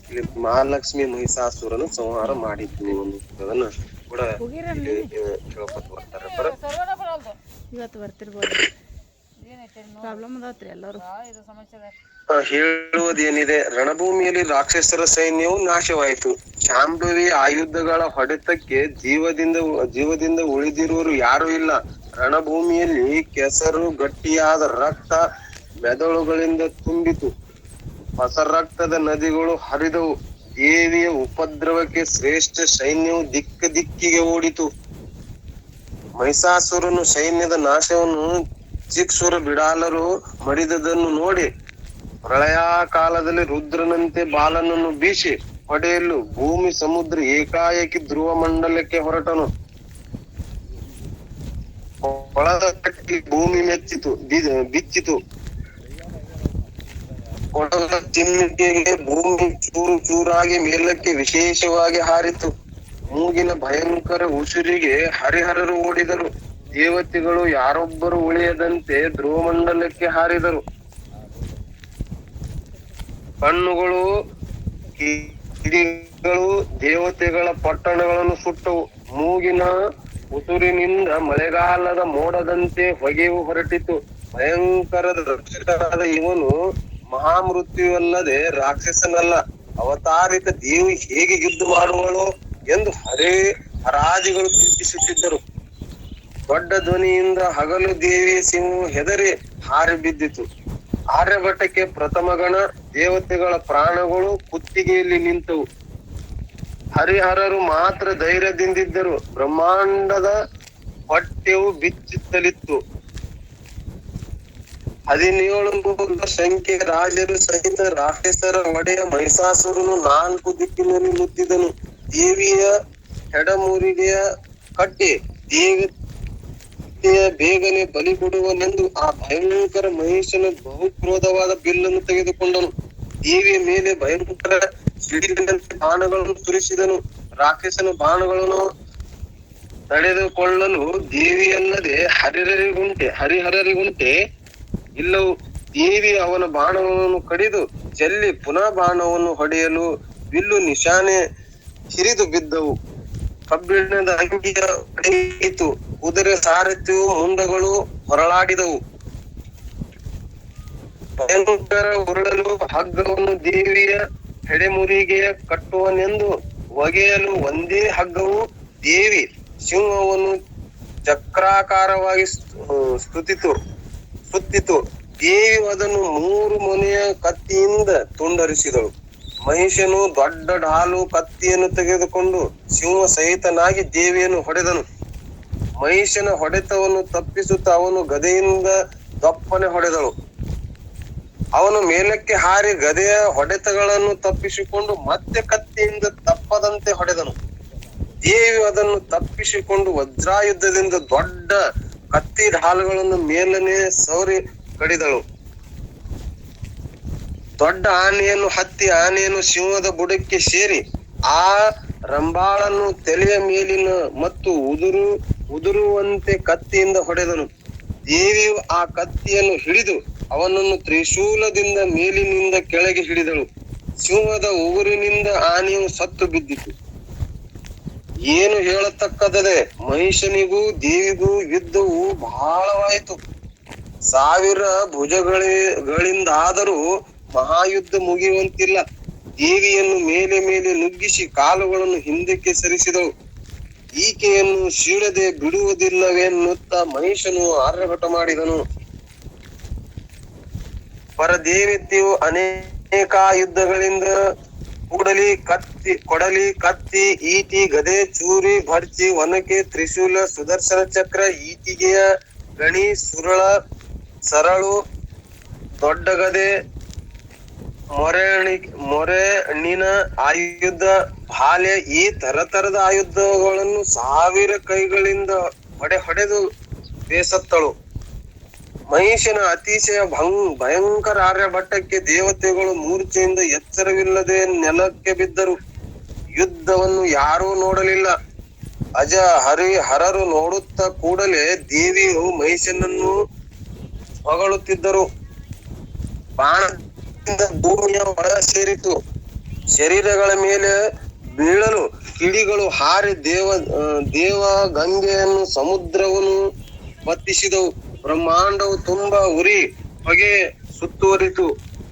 S1: ಇಲ್ಲಿ ಮಹಾಲಕ್ಷ್ಮಿ ಮಹಿಷಾಸುರನು ಸಂಹಾರ ಮಾಡಿದ್ದು ಅನ್ನೋದನ್ನ ಕೂಡ ತಿಳ್ಕೊಂಡು ಬರ್ತಾರಪ್ಪ.
S2: ಇವತ್ತು ಬರ್ತಿರ್ಬೋದು, ಪ್ರಾಬ್ಲಮ್ ಅದಾತ್ರಿ ಎಲ್ಲರೂ.
S1: ಹೇಳುವುದೇನಿದೆ, ರಣಭೂಮಿಯಲ್ಲಿ ರಾಕ್ಷಸರ ಸೈನ್ಯವು ನಾಶವಾಯಿತು. ಶಾಂಭವಿ ಆಯುಧಗಳ ಹೊಡೆತಕ್ಕೆ ಜೀವದಿಂದ ಉಳಿದಿರುವರು ಯಾರು ಇಲ್ಲ. ರಣಭೂಮಿಯಲ್ಲಿ ಕೆಸರು, ಗಟ್ಟಿಯಾದ ರಕ್ತ ಮೆದುಳುಗಳಿಂದ ತುಂಬಿತು. ಹೊಸ ರಕ್ತದ ನದಿಗಳು ಹರಿದವು. ದೇವಿಯ ಉಪದ್ರವಕ್ಕೆ ಶ್ರೇಷ್ಠ ಸೈನ್ಯವು ದಿಕ್ಕಿಗೆ ಓಡಿತು. ಮಹಿಷಾಸುರನು ಸೈನ್ಯದ ನಾಶವನ್ನು ಚಿಕ್ಸುರ ಬಿಡಾಲರು ಮಡಿದದನ್ನು ನೋಡಿ ಪ್ರಳಯ ಕಾಲದಲ್ಲಿ ರುದ್ರನಂತೆ ಬಾಲನನ್ನು ಬೀಸಿ ಹೊಡೆಯಲು ಭೂಮಿ ಸಮುದ್ರ ಏಕಾಏಕಿ ಧ್ರುವ ಮಂಡಲಕ್ಕೆ ಹೊರಟನು. ಕೊಳದ ಕಟ್ಟಿ ಭೂಮಿ ಬಿಚ್ಚಿತು. ಕೊಳದ ಚಿಮ್ಮಿಕೆಗೆ ಭೂಮಿ ಚೂರು ಚೂರಾಗಿ ಮೇಲಕ್ಕೆ ವಿಶೇಷವಾಗಿ ಹಾರಿತು. ಮೂಗಿನ ಭಯಂಕರ ಉಸಿರಿಗೆ ಹರಿಹರರು ಓಡಿದರು. ದೇವತೆಗಳು ಯಾರೊಬ್ಬರು ಉಳಿಯದಂತೆ ಧ್ರುವಮಂಡಲಕ್ಕೆ ಹಾರಿದರು. ಕಣ್ಣುಗಳು ಕಿಡಿಗಳು ದೇವತೆಗಳ ಪಟ್ಟಣಗಳನ್ನು ಸುಟ್ಟವು. ಮೂಗಿನ ಉಸುರಿನಿಂದ ಮಳೆಗಾಲದ ಮೋಡದಂತೆ ಹೊಗೆಯು ಹೊರಟಿತು. ಭಯಂಕರದ ರಕ್ಷಕರಾದ ಇವನು ಮಹಾಮೃತ್ಯುವಲ್ಲದೆ ರಾಕ್ಷಸನಲ್ಲ. ಅವತಾರಿತ ದೇವಿ ಹೇಗೆ ಯುದ್ಧ ಮಾಡುವಳು ಎಂದು ಹರಾಜಿಗಳು ಚಿಂತಿಸುತ್ತಿದ್ದರು. ದೊಡ್ಡ ಧ್ವನಿಯಿಂದ ಹಗಲು ದೇವಿ ಸಿಂಹವು ಹೆದರಿ ಹಾರಿ ಬಿದ್ದಿತು. ಆರ್ಯಭಟಕ್ಕೆ ಪ್ರಥಮಗಣ ದೇವತೆಗಳ ಪ್ರಾಣಗಳು ಕುತ್ತಿಗೆಯಲ್ಲಿ ನಿಂತವು. ಹರಿಹರರು ಮಾತ್ರ ಧೈರ್ಯದಿಂದಿದ್ದರು. ಬ್ರಹ್ಮಾಂಡದ ಹೊಟ್ಟೆಯು ಬಿಚ್ಚುತ್ತಲಿತ್ತು. 17 ಸಂಖ್ಯೆ ರಾಜರು ಸಹಿತ ರಾಕ್ಷಸರ ಒಡೆಯ ಮಹಿಷಾಸುರನು 4 ದಿಕ್ಕಿನಲ್ಲಿ ಮುತ್ತಿದನು. ದೇವಿಯ ಹೆಡಮುರಿಗೆಯ ಕಟ್ಟಿ ದೇವತೆಯ ಬೇಗನೆ ಬಲಿ ಕೊಡುವನೆಂದು ಆ ಭಯಂಕರ ಮಹಿಷನ ಬಹುಕ್ರೋಧವಾದ ಬಿಲ್ಲನ್ನು ತೆಗೆದುಕೊಂಡನು. ದೇವಿಯ ಮೇಲೆ ಭಯಂಕರ ಸಿಡಿಲಿನಂತೆ ಬಾಣಗಳನ್ನು ಸುರಿಸಿದನು. ರಾಕ್ಷಸನ ಬಾಣಗಳನ್ನು ತಡೆದುಕೊಳ್ಳಲು ದೇವಿಯಲ್ಲದೆ ಹರಿಹರರಿಗುಂಟೆ ಇಲ್ಲವು. ದೇವಿ ಅವನ ಬಾಣವನ್ನು ಕಡಿದು ಚೆಲ್ಲಿ ಪುನಃ ಬಾಣವನ್ನು ಹೊಡೆಯಲು ಬಿಲ್ಲು ನಿಶಾನೆ ಹಿರಿದು ಬಿದ್ದವು. ಕಬ್ಬಿಣದ ಅಂಗಿಯ ಹೊಡೆಯಿತು. ಕುದುರೆ ಸಾರಥಿಯು ಮುಂಡಗಳು ಹೊರಳಾಡಿದವು. ಭಯಂಕರ ಉರುಳಲು ಹಗ್ಗವನ್ನು ದೇವಿಯ ಹೆಡೆಮುರಿಗೆ ಕಟ್ಟುವನೆಂದು ಒಗೆಯಲು ಒಂದೇ ಹಗ್ಗವು ದೇವಿ ಸಿಂಹವನ್ನು ಚಕ್ರಾಕಾರವಾಗಿ ಸುತ್ತಿತು. ದೇವಿ ಅದನ್ನು 3 ಮೊನೆಯ ಕತ್ತಿಯಿಂದ ತುಂಡರಿಸಿದಳು. ಮಹಿಷನು ದೊಡ್ಡ ಢಾಲು ಕತ್ತಿಯನ್ನು ತೆಗೆದುಕೊಂಡು ಸಿಂಹ ಸಹಿತನಾಗಿ ದೇವಿಯನ್ನು ಹೊಡೆದನು. ಮಹಿಷನ ಹೊಡೆತವನ್ನು ತಪ್ಪಿಸುತ್ತಾ ಅವನು ಗದೆಯಿಂದ ದಪ್ಪನೆ ಹೊಡೆದಳು. ಅವನು ಮೇಲಕ್ಕೆ ಹಾರಿ ಗದೆಯ ಹೊಡೆತಗಳನ್ನು ತಪ್ಪಿಸಿಕೊಂಡು ಮತ್ತೆ ಕತ್ತಿಯಿಂದ ತಪ್ಪದಂತೆ ಹೊಡೆದನು. ದೇವಿ ಅದನ್ನು ತಪ್ಪಿಸಿಕೊಂಡು ವಜ್ರಾಯುಧದಿಂದ ದೊಡ್ಡ ಕತ್ತಿ ಢಾಲುಗಳನ್ನು ಮೇಲನೆ ಸೌರಿ ಕಡಿದಳು. ದೊಡ್ಡ ಆನೆಯನ್ನು ಹತ್ತಿ ಆನೆಯನ್ನು ಸಿಂಹದ ಬುಡಕ್ಕೆ ಸೇರಿ ಆ ರಂಬಾಳನ್ನು ತಲೆಯ ಮೇಲಿನ ಮತ್ತು ಉದುರುವಂತೆ ಕತ್ತಿಯಿಂದ ಹೊಡೆದನು. ದೇವಿಯು ಆ ಕತ್ತಿಯನ್ನು ಹಿಡಿದು ಅವನನ್ನು ತ್ರಿಶೂಲದಿಂದ ಮೇಲಿನಿಂದ ಕೆಳಗೆ ಹಿಡಿದಳು. ಸಿಂಹದ ಉಗುರಿನಿಂದ ಆನೆಯು ಸತ್ತು ಬಿದ್ದಿತು. ಏನು ಹೇಳತಕ್ಕತ್ತದೆ? ಮಹಿಷನಿಗೂ ದೇವಿಗೂ ಯುದ್ಧವು ಬಹಳವಾಯಿತು. 1000 ಭುಜಗಳಿಂದಾದರೂ ಮಹಾಯುದ್ಧ ಮುಗಿಯುವಂತಿಲ್ಲ. ದೇವಿಯನ್ನು ಮೇಲೆ ಮೇಲೆ ನುಗ್ಗಿಸಿ ಕಾಲುಗಳನ್ನು ಹಿಂದಕ್ಕೆ ಸರಿಸಿದಳು. ಈಕೆಯನ್ನು ಸೀಳದೆ ಬಿಡುವುದಿಲ್ಲವೆನ್ನುತ್ತಾ ಮಹಿಷನು ಆರ್ಭಟ ಮಾಡಿದನು. ಪರದೇವತೆಯು ಅನೇಕ ಯುದ್ಧಗಳಿಂದ ಕೊಡಲಿ, ಕತ್ತಿ, ಈಟಿ, ಗದೆ, ಚೂರಿ, ಭರ್ಚಿ, ಒನಕೆ, ತ್ರಿಶೂಲ, ಸುದರ್ಶನ ಚಕ್ರ, ಈಟಿಗೆಯ ಗಣಿ, ಸರಳು, ದೊಡ್ಡ ಗದೆ, ಮೊರೆಣಿನ ಆಯುಧ, ಭಾಲೆ, ಈ ತರತರದ ಆಯುಧಗಳನ್ನು 1000 ಕೈಗಳಿಂದ ಹೊಡೆದು ಬೇಸತ್ತಳು. ಮಹಿಷನ ಅತಿಶಯ ಭಯಂಕರ ಆರ್ಯಭಟಕ್ಕೆ ದೇವತೆಗಳು ಮೂರ್ಛೆಯಿಂದ ಎಚ್ಚರವಿಲ್ಲದೆ ನೆಲಕ್ಕೆ ಬಿದ್ದರು. ಯುದ್ಧವನ್ನು ಯಾರೂ ನೋಡಲಿಲ್ಲ. ಹರರು ನೋಡುತ್ತ ಕೂಡಲೇ ದೇವಿಯು ಮಹಿಷನನ್ನು ಹೊಗಳುತ್ತಿದ್ದರು. ಬಾಣದಿಂದ ಭೂಮಿಯ ಒಳ ಸೇರಿತು. ಶರೀರಗಳ ಮೇಲೆ ಬೀಳಲು ಕಿಡಿಗಳು ಹಾರಿ ದೇವ ಗಂಗೆಯನ್ನು ಸಮುದ್ರವನ್ನು ಬತ್ತಿಸಿದವು. ಬ್ರಹ್ಮಾಂಡವು ತುಂಬಾ ಉರಿ ಹೊಗೆ ಸುತ್ತುವರಿತು.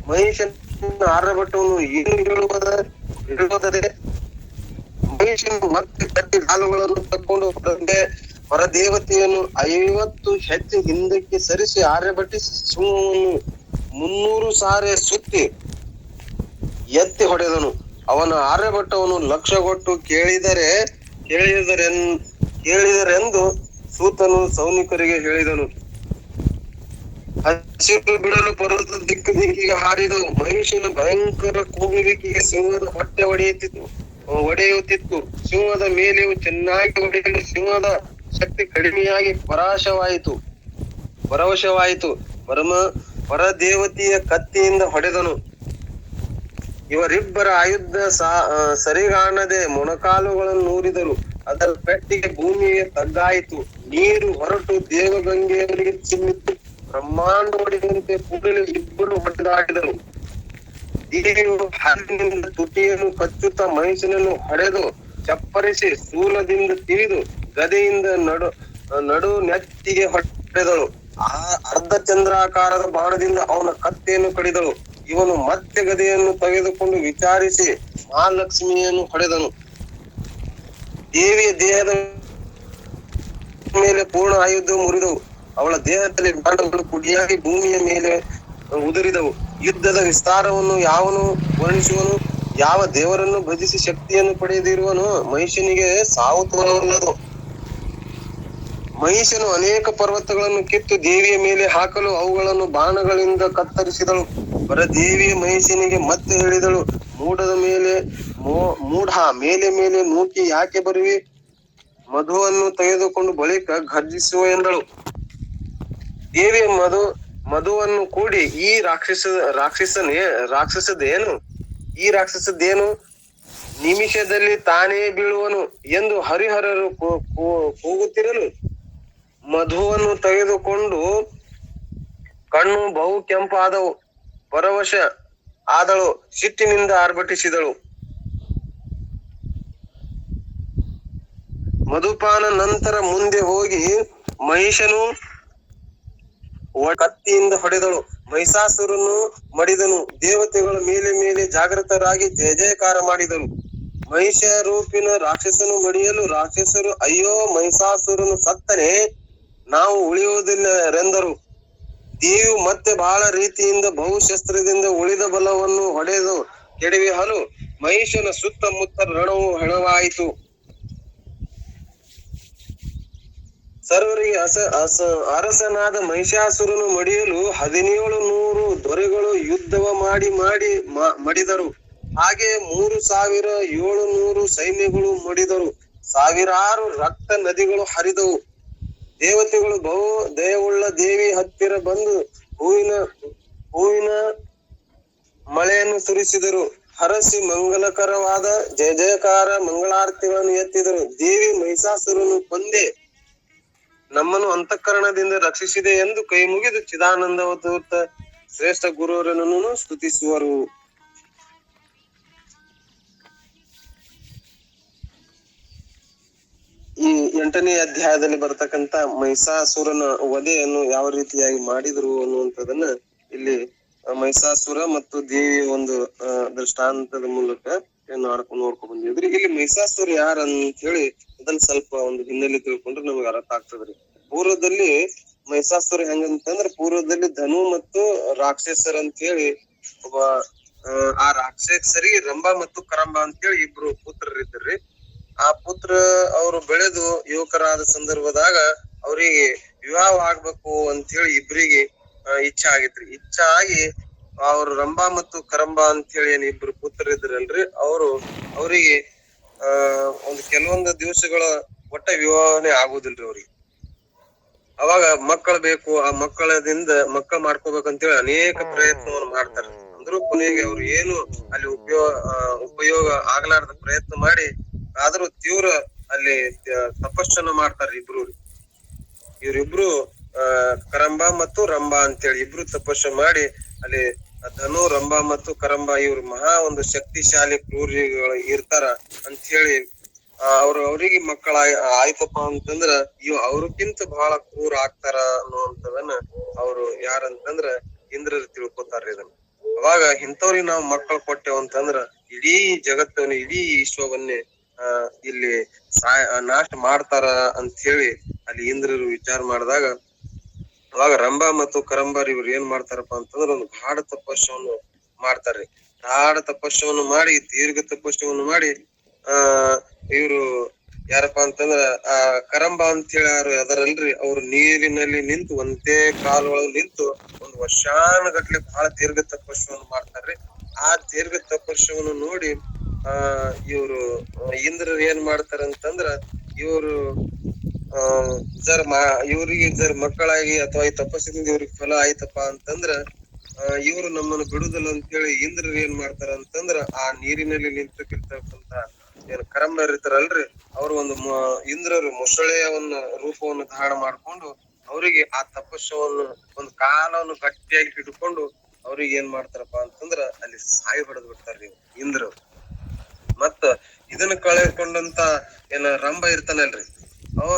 S1: ಮಹಿಷನ ಆರ್ಭಟವನ್ನು ಏನು ಹೇಳುವುದರೆ? ಮಹಿಷನು ಮತ್ತೆ ಕಟ್ಟಿ ಕಾಲುಗಳನ್ನು ತಕ್ಕೊಂಡು ಪರದೇವತೆಯನ್ನು 50 ಹೆಜ್ಜೆ ಹಿಂದಕ್ಕೆ ಸರಿಸಿ ಆರ್ಭಟಿಸಿ ಸಿಂಹವನ್ನು 300 ಸಾರೆ ಸುತ್ತಿ ಎತ್ತಿ ಹೊಡೆದನು. ಅವನ ಆರ್ಭಟವನ್ನು ಲಕ್ಷ್ಯಗೊಟ್ಟು ಕೇಳಿದರೆಂದು ಸೂತನು ಸೈನಿಕರಿಗೆ ಹೇಳಿದನು. ಹಸಿರು ಬಿಡಲು ಪರ್ವತ ದಿಕ್ಕಿಗೆ ಹಾರಿದವು. ಮಹಿಷನ ಭಯಂಕರ ಕೂಗುವಿಕೆಗೆ ಸಿಂಹದ ಹೊಟ್ಟೆ ಒಡೆಯುತ್ತಿತ್ತು. ಸಿಂಹದ ಮೇಲೆಯೂ ಚೆನ್ನಾಗಿ ಹೊಡೆಯಲು ಸಿಂಹದ ಶಕ್ತಿ ಕಡಿಮೆಯಾಗಿ ಪರವಶವಾಯಿತು. ಪರದೇವತೆಯ ಕತ್ತಿಯಿಂದ ಹೊಡೆದನು. ಇವರಿಬ್ಬರ ಆಯುಧ ಸರಿಗಾಣದೆ ಮೊಣಕಾಲುಗಳನ್ನು ನೂರಿದರು. ಅದರ ಪೆಟ್ಟಿಗೆ ಭೂಮಿಗೆ ತಗ್ಗಾಯಿತು. ನೀರು ಹೊರಟು ದೇವಗಂಗೆಯವರಿಗೆ ಚಿಮ್ಮಿತು. ಬ್ರಹ್ಮಾಂಡ ಹೊಡೆದಂತೆ ಕೂಡಲೇ ಇಬ್ಬರು ಹೊಡೆದಾಡಿದರು. ದೇವಿಯು ಹಲ್ಲಿನಿಂದ ತುಟಿಯನ್ನು ಕಚ್ಚುತ್ತಾ ಮಹಿಷನನ್ನು ಹೊಡೆದು ಚಪ್ಪರಿಸಿ ಶೂಲದಿಂದ ತಿವಿದು ಗದೆಯಿಂದ ನಡು ನೆತ್ತಿಗೆ ಹೊಡೆದಳು. ಆ ಅರ್ಧಚಂದ್ರಾಕಾರದ ಬಾಣದಿಂದ ಅವನ ಕತ್ತೆಯನ್ನು ಕಡಿದಳು. ಇವನು ಮತ್ತೆ ಗದೆಯನ್ನು ತೆಗೆದುಕೊಂಡು ವಿಚಾರಿಸಿ ಮಹಾಲಕ್ಷ್ಮಿಯನ್ನು ಹೊಡೆದನು. ದೇವಿಯ ದೇಹದ ಮೇಲೆ ಪೂರ್ಣ ಆಯುಧ ಮುರಿದವು. ಅವಳ ದೇಹದಲ್ಲಿ ಬಾಣಗಳು ಪುಡಿಯಾಗಿ ಭೂಮಿಯ ಮೇಲೆ ಉದುರಿದವು. ಯುದ್ಧದ ವಿಸ್ತಾರವನ್ನು ಯಾವನು ವರ್ಣಿಸುವನು? ಯಾವ ದೇವರನ್ನು ಭಜಿಸಿ ಶಕ್ತಿಯನ್ನು ಪಡೆದಿರುವನು? ಮಹಿಷನಿಗೆ ಸಾವು ತೋರವಲ್ಲದು. ಮಹಿಷನು ಅನೇಕ ಪರ್ವತಗಳನ್ನು ಕಿತ್ತು ದೇವಿಯ ಮೇಲೆ ಹಾಕಲು ಅವುಗಳನ್ನು ಬಾಣಗಳಿಂದ ಕತ್ತರಿಸಿದಳು. ಪರದೇವಿಯ ಮಹಿಷನಿಗೆ ಮತ್ತೆ ಹೇಳಿದಳು, ಮೂಢ ಮೇಲೆ ನೂಕಿ ಯಾಕೆ ಬರುವಿ? ಮಧುವನ್ನು ತೆಗೆದುಕೊಂಡು ಬಳಿಕ ಘರ್ಜಿಸುವ ಎಂದಳು. ದೇವಿಯ ಮಧುವನ್ನು ಕೂಡಿ ಈ ರಾಕ್ಷಸದೇನು ನಿಮಿಷದಲ್ಲಿ ತಾನೇ ಬೀಳುವನು ಎಂದು ಹರಿಹರರು ಕೂಗುತ್ತಿರಲು ಮಧುವನ್ನು ತೆಗೆದುಕೊಂಡು ಕಣ್ಣು ಬಹು ಕೆಂಪಾದವು. ಪರವಶ ಆದಳು, ಸಿಟ್ಟಿನಿಂದ ಆರ್ಭಟಿಸಿದಳು. ಮಧುಪಾನ ನಂತರ ಮುಂದೆ ಹೋಗಿ ಮಹಿಷನು ಕತ್ತಿಯಿಂದ ಹೊಡೆದಳು. ಮಹಿಷಾಸುರನು ಮಡಿದನು. ದೇವತೆಗಳ ಮೇಲೆ ಜಾಗೃತರಾಗಿ ಜಯ ಜಯಕಾರ ಮಾಡಿದರು. ಮಹಿಷ ರೂಪಿನ ರಾಕ್ಷಸನು ಮಡಿಯಲು ರಾಕ್ಷಸರು, ಅಯ್ಯೋ ಮಹಿಷಾಸುರನು ಸತ್ತನೆ, ನಾವು ಉಳಿಯುವುದಿಲ್ಲರೆಂದರು. ದೇವಿಯು ಮತ್ತೆ ಬಹಳ ರೀತಿಯಿಂದ ಬಹುಶಸ್ತ್ರದಿಂದ ಉಳಿದ ಬಲವನ್ನು ಹೊಡೆದು ಕೆಡವಿಹಲು ಮಹಿಷನ ಸುತ್ತಮುತ್ತ ರಣವು ಹೆಣವಾಯಿತು. ಸರ್ವರಿಗೆ ಅರಸನಾದ ಮಹಿಷಾಸುರನು ಮಡಿಯಲು 1700 ದೊರೆಗಳು ಯುದ್ಧವ ಮಡಿದರು. ಹಾಗೆ 3700 ಸೈನ್ಯಗಳು ಮಡಿದರು. ಸಾವಿರಾರು ರಕ್ತ ನದಿಗಳು ಹರಿದವು. ದೇವತೆಗಳು ಬಹು ದಯವುಳ್ಳ ದೇವಿ ಹತ್ತಿರ ಬಂದು ಹೂವಿನ ಮಳೆಯನ್ನು ಸುರಿಸಿದರು. ಹರಸಿ ಮಂಗಲಕರವಾದ ಜಯ ಜಯಕಾರ ಮಂಗಳಾರತಿಗಳನ್ನು ಎತ್ತಿದರು. ದೇವಿ ಮಹಿಷಾಸುರನು ಕೊಂದೆ ನಮ್ಮನ್ನು ಅಂತಃಕರಣದಿಂದ ರಕ್ಷಿಸಿದೆ ಎಂದು ಕೈ ಮುಗಿದು ಚಿದಾನಂದವತ ಶ್ರೇಷ್ಠ ಗುರುವರನ್ನು ಸ್ತುತಿಸುವರು. ಈ 8ನೇ ಅಧ್ಯಾಯದಲ್ಲಿ ಬರ್ತಕ್ಕಂತ ಮಹಿಷಾಸುರನ ವಧೆಯನ್ನು ಯಾವ ರೀತಿಯಾಗಿ ಮಾಡಿದ್ರು ಅನ್ನುವಂಥದನ್ನ ಇಲ್ಲಿ ಮಹಿಷಾಸುರ ಮತ್ತು ದೇವಿಯ ಒಂದು ದೃಷ್ಟಾಂತದ ಮೂಲಕ ನೋಡ್ಕೊಂಡ್ ಬಂದಿದ್ರಿ. ಇಲ್ಲಿ ಮಹಿಷಾಸುರ ಯಾರಂತ ಹೇಳಿ ಅದನ್ನ ಸ್ವಲ್ಪ ಒಂದು ಹಿನ್ನೆಲೆ ತಿಳ್ಕೊಂಡ್ರೆ ನಮ್ಗೆ ಅರ್ಥ ಆಗ್ತದ್ರಿ. ಪೂರ್ವದಲ್ಲಿ ಮಹಿಷಾಸುರ ಹೆಂಗಂತಂದ್ರ ಪೂರ್ವದಲ್ಲಿ ಧನು ಮತ್ತು ರಾಕ್ಷಸರ ಅಂತ ಹೇಳಿ ಒಬ್ಬ ಆ ರಾಕ್ಷಸರಿಗೆ ರಂಭ ಮತ್ತು ಕರಂಬ ಅಂತ ಹೇಳಿ ಇಬ್ರು ಪುತ್ರರಿದ್ರಿ. ಆ ಪುತ್ರ ಅವರು ಬೆಳೆದು ಯುವಕರಾದ ಸಂದರ್ಭದಾಗ ಅವ್ರಿಗೆ ವಿವಾಹ ಆಗ್ಬೇಕು ಅಂತ ಹೇಳಿ ಇಬ್ರಿಗೆ ಇಚ್ಛೆ ಆಗಿತ್ರಿ. ಇಚ್ಛೆ ಆಗಿ ಅವ್ರು ರಂಭ ಮತ್ತು ಕರಂಬ ಅಂತ ಹೇಳಿ ಏನ್ ಇಬ್ರು ಪುತ್ರರಿದ್ರಲ್ರಿ ಅವ್ರಿಗೆ ಒಂದು ಕೆಲವೊಂದು ದಿವಸಗಳ ಒಟ್ಟ ವಿವಾಹನೇ ಆಗುದಿಲ್ರಿ ಅವ್ರಿಗೆ. ಅವಾಗ ಮಕ್ಕಳು ಬೇಕು, ಆ ಮಕ್ಕಳದಿಂದ ಮಕ್ಕಳು ಮಾಡ್ಕೋಬೇಕಂತೇಳಿ ಅನೇಕ ಪ್ರಯತ್ನವನ್ನು ಮಾಡ್ತಾರೆ. ಅಂದ್ರೂ ಕೊನೆಗೆ ಅವ್ರು ಏನು ಅಲ್ಲಿ ಉಪಯೋಗ ಆಗ್ಲಾರ್ದ ಪ್ರಯತ್ನ ಮಾಡಿ ಆದ್ರೂ ತೀವ್ರ ಅಲ್ಲಿ ತಪಸ್ಸನ್ನ ಮಾಡ್ತಾರ ಇವ್ರಿಬ್ರು ಕರಂಬ ಮತ್ತು ರಂಭ ಅಂತೇಳಿ ಇಬ್ರು ತಪಸ್ಸು ಮಾಡಿ ಅಲ್ಲಿ ಧನು ರಂಭ ಮತ್ತು ಕರಂಬ ಇವ್ರು ಮಹಾ ಒಂದು ಶಕ್ತಿಶಾಲಿ ಕ್ರೂರಿಗಳು ಇರ್ತಾರ ಅಂತ ಹೇಳಿ ಅವ್ರಿಗೆ ಮಕ್ಕಳ ಆಯ್ತಪ್ಪ ಅಂತಂದ್ರ ಅವ್ರಕ್ಕಿಂತ ಬಹಳ ಕ್ರೂರ ಆಗ್ತಾರ ಅನ್ನುವಂಥದನ್ನ ಅವ್ರು ಯಾರಂತಂದ್ರ ಇಂದ್ರರು ತಿಳ್ಕೊತಾರ್ರಿ ಇದನ್ನ. ಅವಾಗ ಇಂಥವ್ರಿಗೆ ನಾವು ಮಕ್ಕಳು ಕೊಟ್ಟೆವು ಅಂತಂದ್ರ ಇಡೀ ಜಗತ್ತನ್ನ ಇಡೀ ವಿಶ್ವವನ್ನೇ ಇಲ್ಲಿ ನಾಶ ಮಾಡ್ತಾರ ಅಂತ ಹೇಳಿ ಅಲ್ಲಿ ಇಂದ್ರರು ವಿಚಾರ ಮಾಡಿದಾಗ ಅವಾಗ ರಂಭ ಮತ್ತು ಕರಂಬರ್ ಇವ್ರು ಏನ್ ಮಾಡ್ತಾರಪ್ಪ ಅಂತಂದ್ರ ಒಂದು ಗಾಢ ತಪಸ್ಸವನ್ನು ಮಾಡ್ತಾರ್ರಿ. ಗಾಢ ತಪಸ್ಸವನ್ನು ಮಾಡಿ ದೀರ್ಘ ತಪಸ್ಸವನ್ನು ಮಾಡಿ ಇವ್ರು ಯಾರಪ್ಪ ಅಂತಂದ್ರ ಆ ಕರಂಬ ಅಂತ ಹೇಳಿ ಅದರಲ್ರಿ ಅವ್ರು ನೀರಿನಲ್ಲಿ ನಿಂತು ಒಂದೇ ಕಾಲೊಳಗೆ ನಿಂತು ಒಂದು ವರ್ಷಾನುಗಟ್ಲೆ ಬಹಳ ದೀರ್ಘ ತಪಸ್ಸವನ್ನು ಮಾಡ್ತಾರ್ರಿ. ಆ ದೀರ್ಘ ತಪಸ್ಸವನ್ನು ನೋಡಿ ಇವ್ರು ಇಂದ್ರರು ಏನ್ ಮಾಡ್ತಾರಂತಂದ್ರ ಇವ್ರು ಇವ್ರಿಗೆ ಮಕ್ಕಳಾಗಿ ಅಥವಾ ಈ ತಪಸ್ಸಿನಿಂದ ಇವ್ರಿಗೆ ಫಲ ಆಯ್ತಪ್ಪ ಅಂತಂದ್ರ ಇವ್ರು ನಮ್ಮನ್ನು ಬಿಡುದಿಲ್ಲ ಅಂತ ಹೇಳಿ ಇಂದ್ರರು ಏನ್ ಮಾಡ್ತಾರ ಅಂತಂದ್ರ ಆ ನೀರಿನಲ್ಲಿ ನಿಂತಿರ್ತಕ್ಕಂತ ಏನ್ ಕರಂಬರ್ ಇರ್ತಾರಲ್ರಿ ಅವ್ರು ಒಂದು ಇಂದ್ರರು ಮೊಸಳೆಯ ಒಂದು ರೂಪವನ್ನು ಧಾರಣ ಮಾಡ್ಕೊಂಡು ಅವರಿಗೆ ಆ ತಪಸ್ಸವನ್ನು ಒಂದು ಕಾಲವನ್ನು ಗಟ್ಟಿಯಾಗಿ ಹಿಡ್ಕೊಂಡು ಅವ್ರಿಗೆ ಏನ್ ಮಾಡ್ತಾರಪ್ಪ ಅಂತಂದ್ರ ಅಲ್ಲಿ ಸಾಯಿ ಹೊಡೆದ್ ಬಿಡ್ತಾರ್ರಿ ಇಂದ್ರ. ಮತ್ತ ಇದನ್ನ ಕಳೆದುಕೊಂಡಂತ ಏನ ರಂಭ ಇರ್ತಾನಲ್ರಿ ಅವ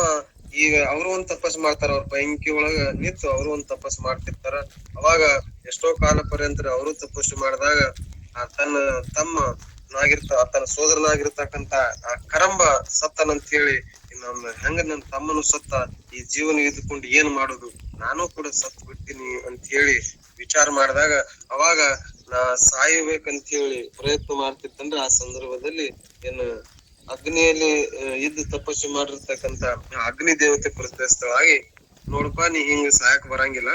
S1: ಈಗ ಅವ್ರು ಒಂದ್ ತಪಸ್ ಮಾಡ್ತಾರ. ಅವ್ರ ಬೆಂಕಿ ಒಳಗ ನಿಂತು ಅವ್ರು ಒಂದ್ ತಪಸ್ ಮಾಡ್ತಿರ್ತಾರ. ಅವಾಗ ಎಷ್ಟೋ ಕಾಲ ಪರ್ಯಂತ ಅವರು ತಪಸ್ಸು ಮಾಡಿದಾಗ ತನ್ನ ತನ್ನ ಸೋದರನಾಗಿರ್ತಕ್ಕಂತ ಆ ಕರಂಬ ಸತ್ತನಂತ ಹೇಳಿ ಹೆಂಗ ನನ್ನ ತಮ್ಮನು ಸತ್ತ, ಈ ಜೀವನ ಇದ್ದುಕೊಂಡು ಏನ್ ಮಾಡುದು, ನಾನು ಕೂಡ ಸತ್ ಬಿಡ್ತೀನಿ ಅಂತ ಹೇಳಿ ವಿಚಾರ ಮಾಡಿದಾಗ ಅವಾಗ ನಾ ಸಾಯಬೇಕಂತ ಹೇಳಿ ಪ್ರಯತ್ನ ಮಾಡ್ತಿರ್ತಂದ್ರೆ ಆ ಸಂದರ್ಭದಲ್ಲಿ ಏನು ಅಗ್ನಿಯಲ್ಲಿ ಇದ್ದು ತಪಸ್ಸು ಮಾಡಿರ್ತಕ್ಕಂತ ಅಗ್ನಿ ದೇವತೆ ಪ್ರತಿಷ್ಠಳಾಗಿ ನೋಡಪ್ಪ ನೀ ಹಿಂಗ ಸಾಯಕ್ ಬರಂಗಿಲ್ಲ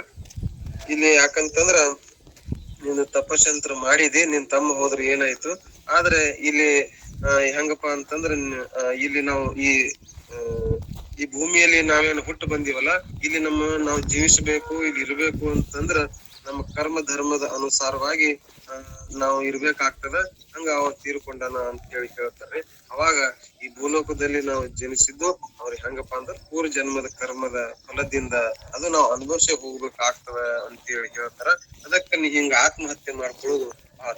S1: ಇಲ್ಲಿ, ಯಾಕಂತಂದ್ರ ನೀನು ತಪಸ್ಸಂತ್ರ ಮಾಡಿದಿ, ನಿನ್ ತಮ್ಮ ಹೋದ್ರೆ ಏನಾಯ್ತು, ಆದ್ರೆ ಇಲ್ಲಿ ಹೆಂಗಪ್ಪ ಅಂತಂದ್ರ ಇಲ್ಲಿ ನಾವು ಈ ಭೂಮಿಯಲ್ಲಿ ನಾವೇನು ಹುಟ್ಟು ಬಂದಿವಲ್ಲ, ಇಲ್ಲಿ ನಾವು ಜೀವಿಸಬೇಕು, ಇಲ್ಲಿ ಇರ್ಬೇಕು ಅಂತಂದ್ರ ನಮ್ಮ ಕರ್ಮ ಧರ್ಮದ ಅನುಸಾರವಾಗಿ ನಾವು ಇರ್ಬೇಕಾಗ್ತದ. ಹಂಗ ಅವ ತೀರ್ಕೊಂಡನ ಅಂತ ಹೇಳಿ ಹೇಳ್ತಾರೆ. ಅವಾಗ ಈ ಭೂಲೋಕದಲ್ಲಿ ನಾವು ಜನಿಸಿದ್ದು ಅವ್ರಿಗೆ ಹೆಂಗಪ್ಪ ಅಂದ್ರ ಪೂರ್ವ ಜನ್ಮದ ಕರ್ಮದ ಫಲದಿಂದ ಅದು ನಾವು ಅನುಭವಿಸಿ ಹೋಗ್ಬೇಕಾಗ್ತದ ಅಂತ ಹೇಳಿ ಹೇಳ್ತಾರ. ಅದಕ್ಕ ನೀ ಹಿಂಗ ಆತ್ಮಹತ್ಯೆ ಮಾಡ್ಕೊಳ್ಳೋದು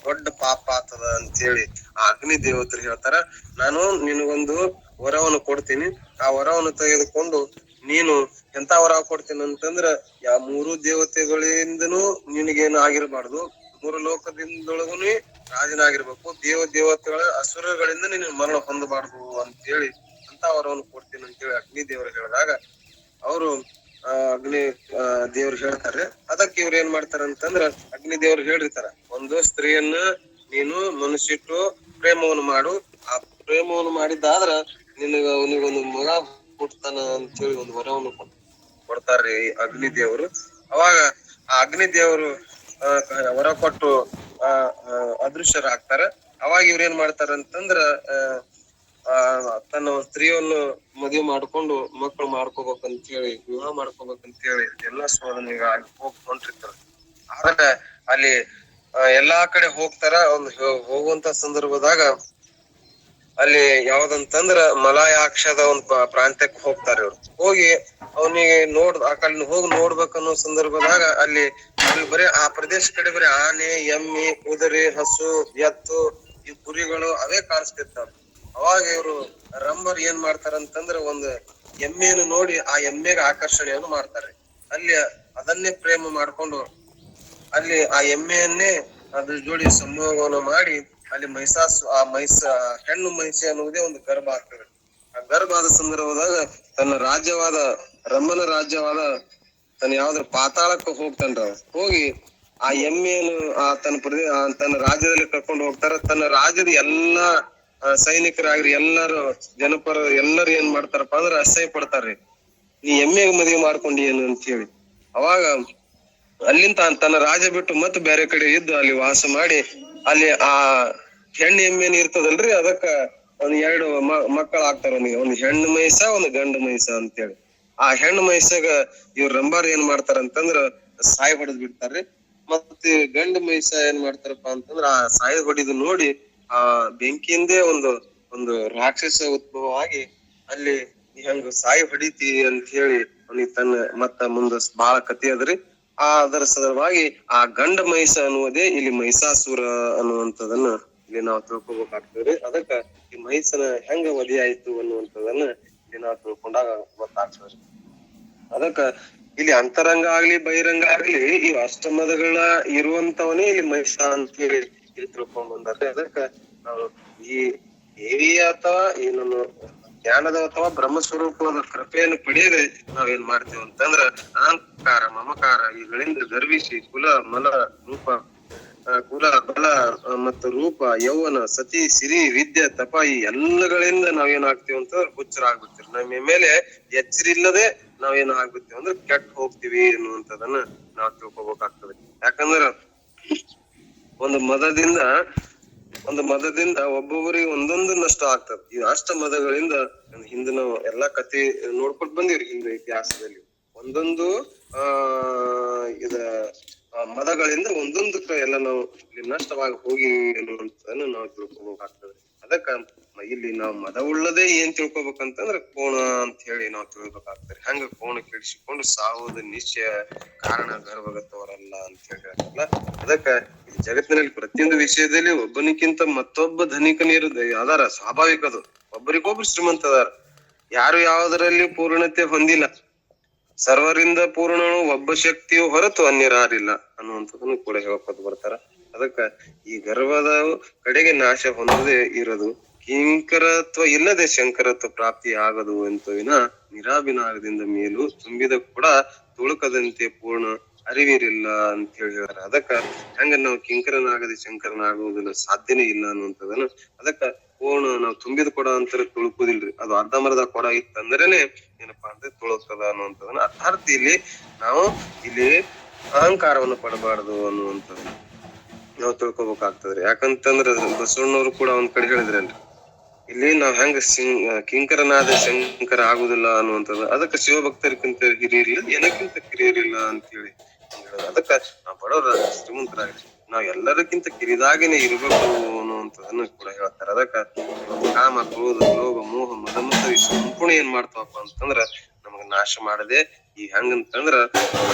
S1: ದೊಡ್ಡ ಪಾಪ ಆಗ್ತದ ಅಂತ ಹೇಳಿ ಆ ಅಗ್ನಿ ದೇವತರು ಹೇಳ್ತಾರ. ನಾನು ನಿನಗೊಂದು ವರವನ್ನು ಕೊಡ್ತೀನಿ, ಆ ವರವನ್ನು ತೆಗೆದುಕೊಂಡು ನೀನು ಎಂತ ವರ ಕೊಡ್ತೀನಿ ಅಂತಂದ್ರ ಮೂರು ದೇವತೆಗಳಿಂದನೂ ನಿನಗೇನು ಆಗಿರ್ಬಾರ್ದು, ಮೂರು ಲೋಕದಿಂದೊಳಗುನು ರಾಜನಾಗಿರ್ಬೇಕು, ದೇವತೆಗಳ ಅಸುರಗಳಿಂದ ನೀನು ಮರಣ ಹೊಂದಬಾರ್ದು ಅಂತ ಹೇಳಿ ಅಂತ ವರವನ್ನು ಕೊಡ್ತೀನಿ ಅಂತ ಹೇಳಿ ಅಗ್ನಿ ದೇವರು ಹೇಳಿದಾಗ ಅವರು ಅಗ್ನಿ ದೇವ್ರು ಹೇಳ್ತಾರೆ. ಅದಕ್ಕೆ ಇವ್ರು ಏನ್ ಮಾಡ್ತಾರ ಅಂತಂದ್ರ ಅಗ್ನಿ ದೇವ್ರು ಹೇಳಿರ್ತಾರ, ಒಂದು ಸ್ತ್ರೀಯನ್ನ ನೀನು ಮನಸ್ಸಿಟ್ಟು ಪ್ರೇಮವನ್ನು ಮಾಡು, ಆ ಪ್ರೇಮವನ್ನು ಮಾಡಿದ್ದಾದ್ರ ಅವನಿಗೊಂದು ಮಗ ಹುಟ್ಟತಾನ ಅಂತ ಹೇಳಿ ಒಂದು ವರವನ್ನು ಕೊಡ್ತಾರ್ರಿ ಅಗ್ನಿ ದೇವರು. ಅವಾಗ ಆ ಅಗ್ನಿ ದೇವರು ವರ ಕೊಟ್ಟು ಅದೃಶ್ಯರಾಗ್ತಾರ. ಅವಾಗ ಇವ್ರ ಏನ್ ಮಾಡ್ತಾರ ಅಂತಂದ್ರ ತನ್ನ ಸ್ತ್ರೀಯನ್ನು ಮದುವೆ ಮಾಡ್ಕೊಂಡು ಮಕ್ಕಳು ಮಾಡ್ಕೋಬೇಕಂತ ಹೇಳಿ, ವಿವಾಹ ಮಾಡ್ಕೋಬೇಕಂತ ಹೇಳಿ ಎಲ್ಲಾ ಸೋದನೆಗ ಹೊಂಟಿರ್ತಾರ. ಆದ್ರೆ ಅಲ್ಲಿ ಎಲ್ಲಾ ಕಡೆ ಹೋಗ್ತಾರ. ಒಂದು ಹೋಗುವಂತ ಸಂದರ್ಭದಾಗ ಅಲ್ಲಿ ಯಾವ್ದಂತಂದ್ರ ಮಲಾಯಾಕ್ಷದ ಒಂದ್ ಪ್ರಾಂತ್ಯಕ್ಕೆ ಹೋಗ್ತಾರೆ ಇವ್ರು. ಹೋಗಿ ಅವನಿಗೆ ಆ ಕಡೆ ಹೋಗಿ ನೋಡ್ಬೇಕನ್ನೋ ಸಂದರ್ಭದಾಗ ಅಲ್ಲಿ ಬರೀ ಆ ಪ್ರದೇಶ ಕಡೆ ಬರೀ ಆನೆ, ಎಮ್ಮೆ, ಕುದುರೆ, ಹಸು, ಎತ್ತು, ಈ ಕುರಿಗಳು ಅವೇ ಕಾಣಿಸ್ತಿರ್ತಾವ. ಅವಾಗ ಇವ್ರು ರಂಬರ್ ಏನ್ ಮಾಡ್ತಾರಂತಂದ್ರ ಒಂದ್ ಎಮ್ಮೆಯನ್ನು ನೋಡಿ ಆ ಎಮ್ಮೆಗೆ ಆಕರ್ಷಣೆಯನ್ನು ಮಾಡ್ತಾರೆ. ಅಲ್ಲಿ ಅದನ್ನೇ ಪ್ರೇಮ ಮಾಡ್ಕೊಂಡು ಅಲ್ಲಿ ಆ ಎಮ್ಮೆಯನ್ನೇ ಅದ್ರ ಜೋಡಿ ಸಂಭೋಗವನ್ನು ಮಾಡಿ ಅಲ್ಲಿ ಹೆಣ್ಣು ಮಹಿಷೆ ಅನ್ನುವುದೇ ಒಂದು ಗರ್ಭ ಆಗ್ತದೆ. ಆ ಗರ್ಭ ಆದ ಸಂದರ್ಭದಾಗ ತನ್ನ ರಾಜ್ಯವಾದ ರಂಭನ ರಾಜ್ಯವಾದ ತನ್ನ ಯಾವ್ದ್ರ ಪಾತಾಳಕ್ಕೆ ಹೋಗ್ತಾನ್ರ. ಹೋಗಿ ಆ ಎಮ್ಮೆಯನ್ನು ತನ್ನ ರಾಜ್ಯದಲ್ಲಿ ಕರ್ಕೊಂಡು ಹೋಗ್ತಾರ. ತನ್ನ ರಾಜ್ಯದ ಎಲ್ಲಾ ಸೈನಿಕರಾಗ್ರಿ ಎಲ್ಲಾರು ಎಲ್ಲರೂ ಏನ್ ಮಾಡ್ತಾರಪ್ಪ ಅಂದ್ರ ಅಸಹ್ಯ ಪಡ್ತಾರ್ರಿ, ನೀ ಎಮ್ಮೆಗೆ ಮದುವೆ ಮಾಡ್ಕೊಂಡಿ ಏನು ಅಂತ ಹೇಳಿ. ಅವಾಗ ಅಲ್ಲಿಂದ ತನ್ನ ರಾಜ್ಯ ಬಿಟ್ಟು ಮತ್ತೆ ಬೇರೆ ಕಡೆ ಇದ್ದು ಅಲ್ಲಿ ವಾಸ ಮಾಡಿ ಅಲ್ಲಿ ಆ ಹೆಣ್ಣು ಎಮ್ಮೆನ್ ಇರ್ತದಲ್ರಿ, ಅದಕ್ಕ ಒಂದ್ 2 ಮಕ್ಕಳು ಆಗ್ತಾರ. ಒಂದ್ ಹೆಣ್ಣು ಮೈಸ ಒಂದ್ ಗಂಡು ಮೈಸ ಅಂತೇಳಿ. ಆ ಹೆಣ್ಣು ಮೈಸಾಗ ಇವ್ರ ರಂಬಾರ್ ಏನ್ ಮಾಡ್ತಾರಂತಂದ್ರ ಸಾಯಿ ಹೊಡೆದ್ ಬಿಡ್ತಾರ್ರಿ. ಮತ್ತೆ ಗಂಡು ಮೈಸ ಏನ್ ಮಾಡ್ತಾರಪ್ಪಾ ಅಂತಂದ್ರ ಆ ಸಾಯಿ ಹೊಡಿದು ನೋಡಿ ಆ ಬೆಂಕಿಯಿಂದೇ ಒಂದು ರಾಕ್ಷಸ ಉದ್ಭವ ಆಗಿ ಅಲ್ಲಿ ಹೆಂಗ ಸಾಯಿ ಹೊಡಿತಿ ಅಂತ ಹೇಳಿ ಅವನಿಗೆ ಮುಂದ ಬಹಳ ಕಥೆ ಅದ್ರಿ. ಅದರ ಸಲುವಾಗಿ ಆ ಗಂಡ ಮಹಿಷ ಅನ್ನುವುದೇ ಇಲ್ಲಿ ಮಹಿಷಾಸುರ ಅನ್ನುವಂಥದನ್ನ ಇಲ್ಲಿ ನಾವು ತಿಳ್ಕೊಬೇಕಾಗ್ತದ್ರಿ. ಅದಕ್ಕ ಈ ಮಹಿಷನ ಹೆಂಗ ವಧೆ ಆಯ್ತು ಅನ್ನುವಂಥದನ್ನ ಇಲ್ಲಿ ನಾವು ತಿಳ್ಕೊಂಡಾಗ ಗೊತ್ತಾಗ್ತದ್ರಿ. ಅದಕ್ಕ ಇಲ್ಲಿ ಅಂತರಂಗ ಆಗ್ಲಿ ಬಹಿರಂಗ ಆಗ್ಲಿ ಈ ಅಷ್ಟಮದಗಳ ಇರುವಂತವನೇ ಇಲ್ಲಿ ಮಹಿಷ ಅಂತ ಹೇಳಿ ಇಲ್ಲಿ ತಿಳ್ಕೊಂಡ್ ಬಂದಾರ್ರಿ. ಅದಕ್ಕ ನಾವು ಈ ದೇವಿಯ ಅಥವಾ ಈ ನಮ್ಮ ಜ್ಞಾನದ ಅಥವಾ ಬ್ರಹ್ಮ ಸ್ವರೂಪದ ಕೃಪೆಯನ್ನು ಪಡೆಯದೆ ನಾವೇನ್ ಮಾಡ್ತೇವೆ ಅಂತಂದ್ರ ಅಹಂಕಾರ, ಮಮಕಾರ ಇವುಗಳಿಂದ ಗರ್ವಿಸಿ ಕುಲ ಬಲ ಮತ್ತು ರೂಪ, ಯೌವನ, ಸತಿ, ಸಿರಿ, ವಿದ್ಯೆ, ತಪ ಈ ಎಲ್ಲಗಳಿಂದ ನಾವೇನಾಗ್ತೀವಿ ಅಂತಂದ್ರೆ ಹುಚ್ಚರಾಗ್ಬಿಡ್ತೀವಿ. ನಮ್ಮ ಮೇಲೆ ಎಚ್ಚರಿಲ್ಲದೆ ನಾವೇನ್ ಆಗ್ಬಿಡ್ತೀವಿ ಅಂದ್ರೆ ಕೆಟ್ಟ ಹೋಗ್ತೀವಿ ಅನ್ನುವಂಥದನ್ನ ನಾವ್ ತಿಳ್ಕೊಬೇಕಾಗ್ತದೆ. ಯಾಕಂದ್ರ ಒಂದು ಮದದಿಂದ ಒಬ್ಬೊಬ್ಬರಿಗೆ ಒಂದೊಂದು ನಷ್ಟ ಆಗ್ತದೆ. ಈ ಅಷ್ಟ ಮದಗಳಿಂದ ಹಿಂದೆ ನಾವು ಎಲ್ಲಾ ಕಥೆ ನೋಡ್ಕೊಟ್ ಬಂದಿವ್ರಿ. ಹಿಂದೆ ಇತಿಹಾಸದಲ್ಲಿ ಒಂದೊಂದು ಮದಗಳಿಂದ ಒಂದೊಂದಕ್ಕ ಎಲ್ಲ ನಾವು ಇಲ್ಲಿ ನಷ್ಟವಾಗಿ ಹೋಗಿ ಅನ್ನುವಂಥದನ್ನ ನಾವು ತಿಳ್ಕೊಬೇಕಾಗ್ತದೆ. ಅದಕ್ಕ ಇಲ್ಲಿ ನಾವು ಮದ ಉಳ್ಳದೇ ಏನ್ ತಿಳ್ಕೊಬೇಕಂತಂದ್ರ ಕೋಣ ಅಂತ ಹೇಳಿ ನಾವು ತಿಳ್ಬೇಕಾಗ್ತದೆ. ಹಂಗ ಕೋಣ ಕೆಡಿಸಿಕೊಂಡು ಸಾವುದ ನಿಶ್ಚಯ ಕಾರಣ ಗರ್ಭಗತವರಲ್ಲ ಅಂತ ಹೇಳಿರಲ್ಲ. ಅದಕ್ಕ ಈ ಜಗತ್ತಿನಲ್ಲಿ ಪ್ರತಿಯೊಂದು ವಿಷಯದಲ್ಲಿ ಒಬ್ಬನಿಕ್ಕಿಂತ ಮತ್ತೊಬ್ಬ ಧನಿಕನಿರುದ ಅದಾರ, ಸ್ವಾಭಾವಿಕ. ಅದು ಒಬ್ಬರಿಗೊಬ್ರು ಶ್ರೀಮಂತ ಅದಾರ. ಯಾರು ಯಾವುದರಲ್ಲಿ ಪೂರ್ಣತೆ ಹೊಂದಿಲ್ಲ. ಸರ್ವರಿಂದ ಪೂರ್ಣನು ಒಬ್ಬ ಶಕ್ತಿಯು ಹೊರತು ಅನ್ಯರಾರಿಲ್ಲ ಅನ್ನುವಂಥದ್ದನ್ನು ಕೂಡ ಹೇಳ್ಕೊತ ಬರ್ತಾರ. ಅದಕ್ಕ ಈ ಗರ್ವದ ಕಡೆಗೆ ನಾಶ ಹೊಂದದೇ ಇರೋದು, ಕಿಂಕರತ್ವ ಇಲ್ಲದೆ ಶಂಕರತ್ವ ಪ್ರಾಪ್ತಿ ಆಗದು ಎಂತವಿನ ನಿರಾಭಿನಾಗದಿಂದ ಮೇಲೂ ತುಂಬಿದ ಕೂಡ ತುಳುಕದಂತೆ ಪೂರ್ಣ ಅರಿವಿರಿಲ್ಲ ಅಂತ ಹೇಳಿ ಹೇಳ್ತಾರೆ. ಅದಕ್ಕ ಹೆಂಗ ನಾವು ಕಿಂಕರನಾಗದೆ ಶಂಕರನಾಗುವುದಿಲ್ಲ, ಸಾಧ್ಯನೇ ಇಲ್ಲ ಅನ್ನುವಂಥದನ್ನ. ಅದಕ್ಕ ಪೂರ್ಣ ನಾವು ತುಂಬಿದ ಕೊಡ ಅಂತರ ತುಳುಕುದಿಲ್ರಿ. ಅದು ಅರ್ಧಮರ್ಧ ಕೊಡ ಇತ್ತಂದ್ರೇನೆ ಏನಪ್ಪಾ ಅಂದ್ರೆ ತುಳುಕದ ಅನ್ನುವಂಥದನ್ನ ಅರ್ಥ. ನಾವು ಇಲ್ಲಿ ಅಹಂಕಾರವನ್ನು ಪಡಬಾರದು ಅನ್ನುವಂಥದನ್ನ ನಾವು ತಿಳ್ಕೊಬೇಕಾಗ್ತದ್ರಿ. ಯಾಕಂತಂದ್ರ ಬಸವಣ್ಣವ್ರು ಕೂಡ ಒಂದ್ ಕಡೆ ಹೇಳಿದ್ರಲ್ರಿ, ಇಲ್ಲಿ ನಾವ್ ಹೆಂಗ ಕಿಂಕರನಾದ ಶಂಕರ ಆಗುದಿಲ್ಲ ಅನ್ನುವಂಥದ್ದು. ಅದಕ್ಕ ಶಿವಭಕ್ತರಿಗಿಂತ ಹಿರಿಯರಿಲ್ಲ, ಏನಕ್ಕಿಂತ ಕಿರಿಯರಿಲ್ಲ ಅಂತ ಹೇಳಿ ಅದಕ್ಕ ನಾವ್ ಬಡವ್ರ ಶ್ರೀಮಂತರಾಗ್ರಿ, ನಾವ್ ಎಲ್ಲರಿಗಿಂತ ಕಿರಿದಾಗೇನೆ ಇರ್ಬೇಕು ಅನ್ನುವಂಥದನ್ನ ಕೂಡ ಹೇಳ್ತಾರೆ. ಅದಕ್ಕ ಕಾಮ, ಕ್ರೋಧ, ಲೋಭ, ಮೋಹ, ಮದ ಮತ್ತು ಈ ಸಂಪೂರ್ಣ ಏನ್ ಮಾಡ್ತಾವಪ್ಪ ಅಂತಂದ್ರ ನಮಗ ನಾಶ ಮಾಡದೆ ಈ ಹೆಂಗಂತಂದ್ರ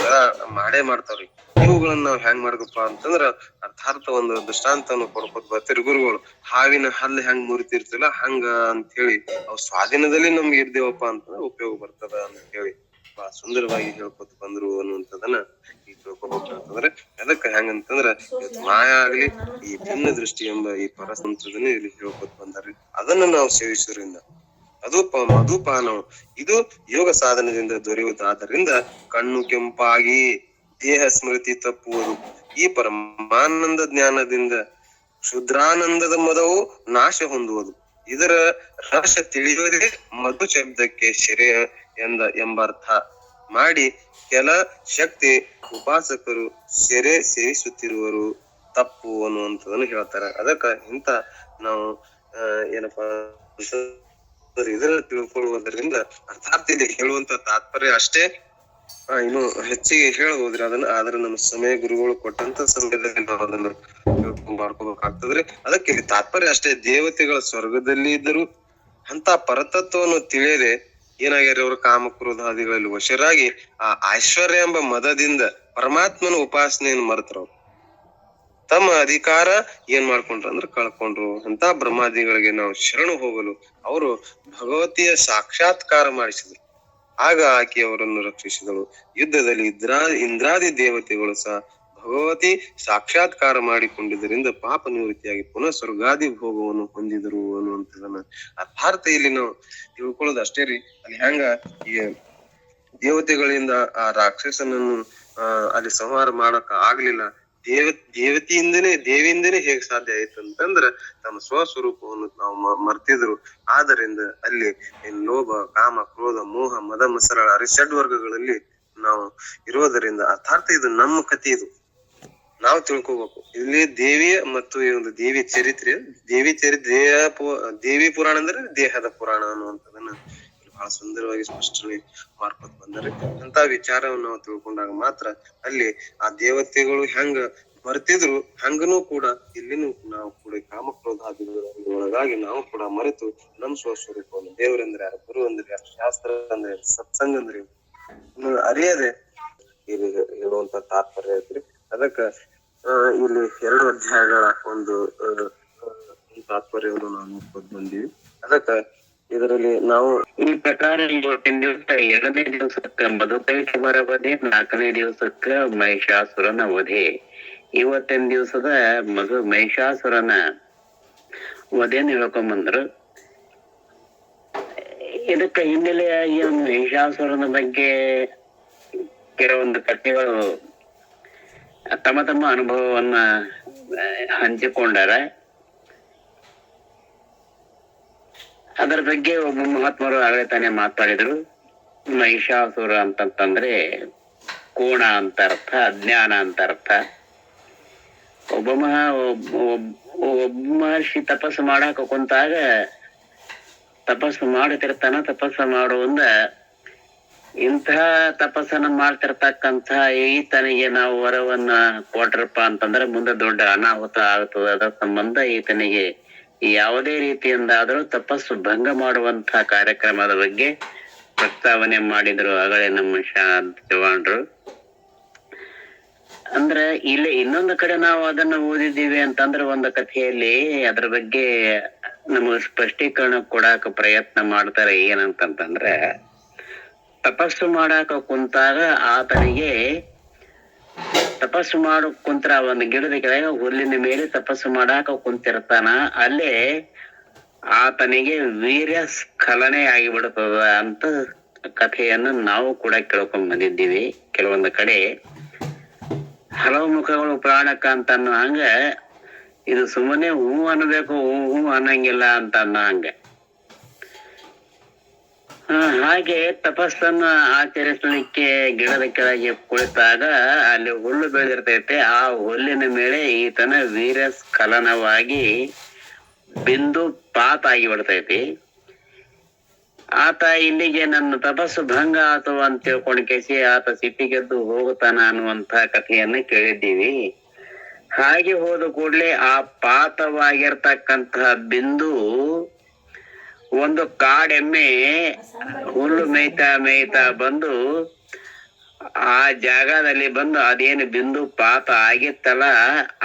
S1: ಮಾಡೇ ಮಾಡ್ತಾವ್ರಿ. ಇವುಗಳನ್ನ ನಾವ್ ಹೆಂಗ್ ಮಾಡ್ಬೇಕಪ್ಪ ಅಂತಂದ್ರ ಅರ್ಥಾರ್ಥ ಒಂದು ದೃಷ್ಟಾಂತವನ್ನು ಕೊಡ್ಕೊತ ಬರ್ತೀರಿ ಗುರುಗಳು. ಹಾವಿನ ಹಲ್ಲು ಹೆಂಗ್ ಮುರಿತಿರ್ತಿಲ್ಲ ಹಂಗ ಅಂತ ಹೇಳಿ ಅವ್ ಸ್ವಾಧೀನದಲ್ಲಿ ನಮ್ಗೆ ಇರ್ದೇವಪ್ಪ ಅಂತಂದ್ರ ಉಪಯೋಗ ಬರ್ತದ ಅಂತ ಹೇಳಿ ಬಹಳ ಸುಂದರವಾಗಿ ಹೇಳ್ಕೊತ ಬಂದ್ರು ಅನ್ನುವಂಥದನ್ನ ಈ ತಿಳ್ಕೊಬೇಕಂತಂದ್ರೆ. ಅದಕ್ಕ ಹೆಂಗಂತಂದ್ರ ಮಾಯ ಆಗ್ಲಿ ಈ ಭಿನ್ನ ದೃಷ್ಟಿ ಎಂಬ ಈ ಪರತಂತ್ರದನ್ನ ಇಲ್ಲಿ ಹೇಳ್ಕೊತ ಬಂದಾರ್ರಿ. ಅದನ್ನ ನಾವು ಸೇವಿಸೋದ್ರಿಂದ ಅದು ಮಧುಪಾನ ಇದು ಯೋಗ ಸಾಧನದಿಂದ ದೊರೆಯುವುದಾದ್ದರಿಂದ ಕಣ್ಣು ಕೆಂಪಾಗಿ ದೇಹ ಸ್ಮೃತಿ ತಪ್ಪುವುದು. ಈ ಪರಮಾನಂದ ಜ್ಞಾನದಿಂದ ಶುದ್ರಾನಂದದ ಮದವು ನಾಶ ಹೊಂದುವುದು. ಇದರ ರಹಸ್ಯ ತಿಳಿಯುವುದೇ ಮಧು ಶಬ್ದಕ್ಕೆ ಶೆರೆ ಎಂಬರ್ಥ ಮಾಡಿ ಕೆಲ ಶಕ್ತಿ ಉಪಾಸಕರು ಸೆರೆ ಸೇವಿಸುತ್ತಿರುವರು ತಪ್ಪು ಅನ್ನುವಂಥದನ್ನು ಹೇಳ್ತಾರೆ. ಅದಕ್ಕ ಇಂತ ನಾವು ಏನಪ್ಪಾ ಇದನ್ನ ತಿಳ್ಕೊಳ್ಳುವುದರಿಂದ ಅರ್ಥಾರ್ಥದಲ್ಲಿ ಹೇಳುವಂತ ತಾತ್ಪರ್ಯ ಅಷ್ಟೇ ಇನ್ನು ಹೆಚ್ಚಿಗೆ ಹೇಳ್ಬೋದ್ರಿ ಅದನ್ನ, ಆದ್ರೆ ನಮ್ಮ ಸಮಯ ಗುರುಗಳು ಕೊಟ್ಟಂತ ಸಮಯದಲ್ಲಿ ನಾವು ಅದನ್ನ ಮಾಡ್ಕೋಬೇಕಾಗ್ತದ್ರಿ. ಅದಕ್ಕೆ ಇಲ್ಲಿ ತಾತ್ಪರ್ಯ ಅಷ್ಟೇ, ದೇವತೆಗಳ ಸ್ವರ್ಗದಲ್ಲಿ ಇದ್ದರು ಅಂತ ಪರತತ್ವವನ್ನು ತಿಳಿಯದೆ ಏನಾಗ್ಯಾರ ಅವರು ಕಾಮಕ್ರೋಧಾದಿಗಳಲ್ಲಿ ವಶರಾಗಿ ಆ ಐಶ್ವರ್ಯ ಎಂಬ ಮದದಿಂದ ಪರಮಾತ್ಮನ ಉಪಾಸನೆಯನ್ನು ಮರೆತರು. ತಮ್ಮ ಅಧಿಕಾರ ಏನ್ ಮಾಡ್ಕೊಂಡ್ರು ಅಂದ್ರೆ ಕಳ್ಕೊಂಡ್ರು. ಅಂತ ಬ್ರಹ್ಮಾದಿಗಳಿಗೆ ನಾವು ಶರಣು ಹೋಗಲು ಅವರು ಭಗವತಿಯ ಸಾಕ್ಷಾತ್ಕಾರ ಮಾಡಿಸಿದ್ರು. ಆಗ ಆಕೆ ಅವರನ್ನು ರಕ್ಷಿಸಿದಳು. ಯುದ್ಧದಲ್ಲಿ ಇಂದ್ರಾದಿ ದೇವತೆಗಳು ಸಹ ಭಗವತಿ ಸಾಕ್ಷಾತ್ಕಾರ ಮಾಡಿಕೊಂಡಿದ್ದರಿಂದ ಪಾಪ ನಿವೃತ್ತಿಯಾಗಿ ಪುನಃ ಸ್ವರ್ಗಾದಿ ಭೋಗವನ್ನು ಹೊಂದಿದರು ಅನ್ನುವಂಥದನ್ನ ಅರ್ಥಾರ್ಥ ಇಲ್ಲಿ ನಾವು ತಿಳ್ಕೊಳ್ಳೋದು ಅಷ್ಟೇ ರೀ. ಅಲ್ಲಿ ಹೆಂಗ ಈ ದೇವತೆಗಳಿಂದ ಆ ರಾಕ್ಷಸನನ್ನು ಅಲ್ಲಿ ಸಂಹಾರ ಮಾಡಕ್ ಆಗ್ಲಿಲ್ಲ, ದೇವಿಯಿಂದನೇ ಹೇಗ್ ಸಾಧ್ಯ ಆಯ್ತು ಅಂತಂದ್ರ ತಮ್ಮ ಸ್ವಸ್ವರೂಪವನ್ನು ನಾವು ಮರ್ತಿದ್ರು. ಆದ್ದರಿಂದ ಅಲ್ಲಿ ಲೋಭ, ಕಾಮ, ಕ್ರೋಧ, ಮೋಹ, ಮದ, ಮತ್ಸರ ಷಡ್ ವರ್ಗಗಳಲ್ಲಿ ನಾವು ಇರೋದರಿಂದ ಅರ್ಥಾರ್ಥ ಇದು ನಮ್ಮ ಕಥೆ. ಇದು ನಾವು ತಿಳ್ಕೋಬೇಕು. ಇಲ್ಲಿ ದೇವಿಯ ಮತ್ತು ಈ ಒಂದು ದೇವಿ ಚರಿತ್ರೆ, ದೇವಿ ಪುರಾಣ ಅಂದ್ರೆ ದೇಹದ ಪುರಾಣ ಅನ್ನುವಂಥದನ್ನ ಬಹಳ ಸುಂದರವಾಗಿ ಸ್ಪಷ್ಟನೆ ಮಾಡ್ಕೊತ ಬಂದರೆ. ಅಂತ ವಿಚಾರವನ್ನು ನಾವು ತಿಳ್ಕೊಂಡಾಗ ಮಾತ್ರ ಅಲ್ಲಿ ಆ ದೇವತೆಗಳು ಹೆಂಗ ಮರೆತಿದ್ರು ಹಂಗನೂ ಕೂಡ ಇಲ್ಲಿನೂ ನಾವು ಕೂಡ ಕಾಮಕ್ರೋಧಾದಿಗಳ ಒಳಗಾಗಿ ನಾವು ಕೂಡ ಮರೆತು ನಮ್ ಸ್ವಸ್ವರೂಪವನ್ನು, ದೇವರಂದ್ರೆ ಯಾರು, ಗುರು ಅಂದ್ರೆ ಯಾರು, ಶಾಸ್ತ್ರ ಅಂದ್ರೆ ಸತ್ಸಂಗ ಅಂದ್ರೆ ಅರಿಯದೆ ಇಲ್ಲಿ ಹೇಳುವಂತ ತಾತ್ಪರ್ಯ ಐತ್ರಿ. ಅದಕ್ಕ ಇಲ್ಲಿ 2 ಅಧ್ಯಾಯಗಳ ಒಂದು ತಾತ್ಪರ್ಯವನ್ನು ನಾವು ನೋಡ್ಕೊಂಡು ಬಂದೀವಿ. ಅದಕ್ಕ ಇದರಲ್ಲಿ ನಾವು
S3: ಈ ಪ್ರಕಾರ ಇವತ್ತಿನ ದಿವಸ 2ನೇ ದಿವಸಕ್ಕ ಮಧುಕೈಟ ವಧೆ, 4ನೇ ದಿವಸಕ್ಕ ಮಹಿಷಾಸುರನ ವಧೆ. ಇವತ್ತಿನ ದಿವಸದ ಮಹಿಷಾಸುರನ ವಧೆಯನ್ನು ಹೇಳ್ಕೊಂಬಂದ್ರು. ಇದಕ್ಕ ಹಿನ್ನೆಲೆಯಾಗಿ ಮಹಿಷಾಸುರನ ಬಗ್ಗೆ ಕೆಲವೊಂದು ಕಥೆಗಳು ತಮ್ಮ ತಮ್ಮ ಅನುಭವವನ್ನ ಹಂಚಿಕೊಂಡಾರ. ಅದರ ಬಗ್ಗೆ ಒಬ್ಬ ಮಹಾತ್ಮರು ಆಗಲೇ ತಾನೇ ಮಾತಾಡಿದ್ರು. ಮಹಿಷಾಸುರ ಅಂತಂತಂದ್ರೆ ಕೋಣ ಅಂತ ಅರ್ಥ, ಅಜ್ಞಾನ ಅಂತ ಅರ್ಥ. ಒಬ್ಬ ಮಹರ್ಷಿ ತಪಸ್ಸು ಮಾಡಾಕ ಕುಂತಾಗ ತಪಸ್ಸು ಮಾಡುತ್ತಿರ್ತಾನ. ತಪಸ್ಸು ಮಾಡುವಂದ ಇಂಥ ತಪಸ್ಸನ್ನ ಮಾಡ್ತಿರ್ತಕ್ಕಂಥ ಈತನಿಗೆ ನಾವು ವರವನ್ನ ಕೊಟ್ರಪ್ಪ ಅಂತಂದ್ರೆ ಮುಂದೆ ದೊಡ್ಡ ಅನಾಹುತ ಆಗ್ತದೆ. ಅದರ ಸಂಬಂಧ ಈತನಿಗೆ ಯಾವುದೇ ರೀತಿಯಿಂದಾದ್ರೂ ತಪಸ್ಸು ಭಂಗ ಮಾಡುವಂತಹ ಕಾರ್ಯಕ್ರಮದ ಬಗ್ಗೆ ಪ್ರಸ್ತಾವನೆ ಮಾಡಿದ್ರು ಆಗಲೇ ನಮ್ಮ ಚವ್ಹಾಣ್ರು. ಅಂದ್ರೆ ಇಲ್ಲಿ ಇನ್ನೊಂದು ಕಡೆ ನಾವು ಅದನ್ನ ಓದಿದ್ದೀವಿ ಅಂತಂದ್ರೆ ಒಂದು ಕಥೆಯಲ್ಲಿ ಅದ್ರ ಬಗ್ಗೆ ನಮಗೆ ಸ್ಪಷ್ಟೀಕರಣ ಕೊಡಾಕ ಪ್ರಯತ್ನ ಮಾಡ್ತಾರೆ. ಏನಂತಂದ್ರೆ, ತಪಸ್ಸು ಮಾಡಾಕ ಕುಂತಾಗ ಆತನಿಗೆ ತಪಸ್ಸು ಮಾಡು ಕುಂತ್ರ ಒಂದು ಗಿಡದ ಕೆಳಗೆ ಹುಲ್ಲಿನ ಮೇಲೆ ತಪಸ್ಸು ಮಾಡಾಕ ಕುಂತಿರ್ತಾನ. ಅಲ್ಲೇ ಆತನಿಗೆ ವೀರ್ಯ ಸ್ಖಲನೆ ಆಗಿಬಿಡ್ತದ ಅಂತ ಕಥೆಯನ್ನು ನಾವು ಕೂಡ ಕೇಳ್ಕೊಂಡ್ ಬಂದಿದ್ದೀವಿ. ಕೆಲವೊಂದು ಕಡೆ ಹಲವು ಮುಖಗಳು ಪ್ರಾಣಕ್ಕ ಅಂತ ಅನ್ನೋ ಹಂಗ ಇದು ಸುಮ್ಮನೆ ಹೂ ಅನ್ಬೇಕು, ಹೂ ಅನ್ನಂಗಿಲ್ಲ ಅಂತ ಅನ್ನೋ ಹಂಗ. ಹಾಗೆ ತಪಸ್ಸನ್ನ ಆಚರಿಸಲಿಕ್ಕೆ ಗಿಡದ ಕೆಳಗೆ ಕುಳಿತಾಗ ಅಲ್ಲಿ ಹುಲ್ಲು ಬೆಳೆದಿರ್ತೈತೆ. ಆ ಹುಲ್ಲಿನ ಮೇಲೆ ಈತನ ವೀರ್ಯ ಸ್ಖಲನವಾಗಿ ಬಿಂದು ಪಾತ ಆಗಿ ಬಿಡ್ತೈತಿ. ಆತ ಇಲ್ಲಿಗೆ ನನ್ನ ತಪಸ್ಸು ಭಂಗ ಆತು ಅಂತ ತಿಳ್ಕೊಂಡ್ ಕೇಸಿ ಆತ ಸಿಟ್ಟಿಗೆದ್ದು ಹೋಗುತ್ತಾನ ಅನ್ನುವಂತ ಕಥೆಯನ್ನ ಕೇಳಿದ್ದೀವಿ. ಹಾಗೆ ಹೋದ ಕೂಡ್ಲೆ ಆ ಪಾತವಾಗಿರ್ತಕ್ಕಂತಹ ಬಿಂದು ಒಂದು ಕಾಡೆಮ್ಮೆ ಹುಲ್ಲು ಮೇಯ್ತಾ ಬಂದು ಆ ಜಾಗದಲ್ಲಿ ಬಂದು ಅದೇನು ಬಿಂದು ಪಾತ ಆಗಿತ್ತಲ್ಲ,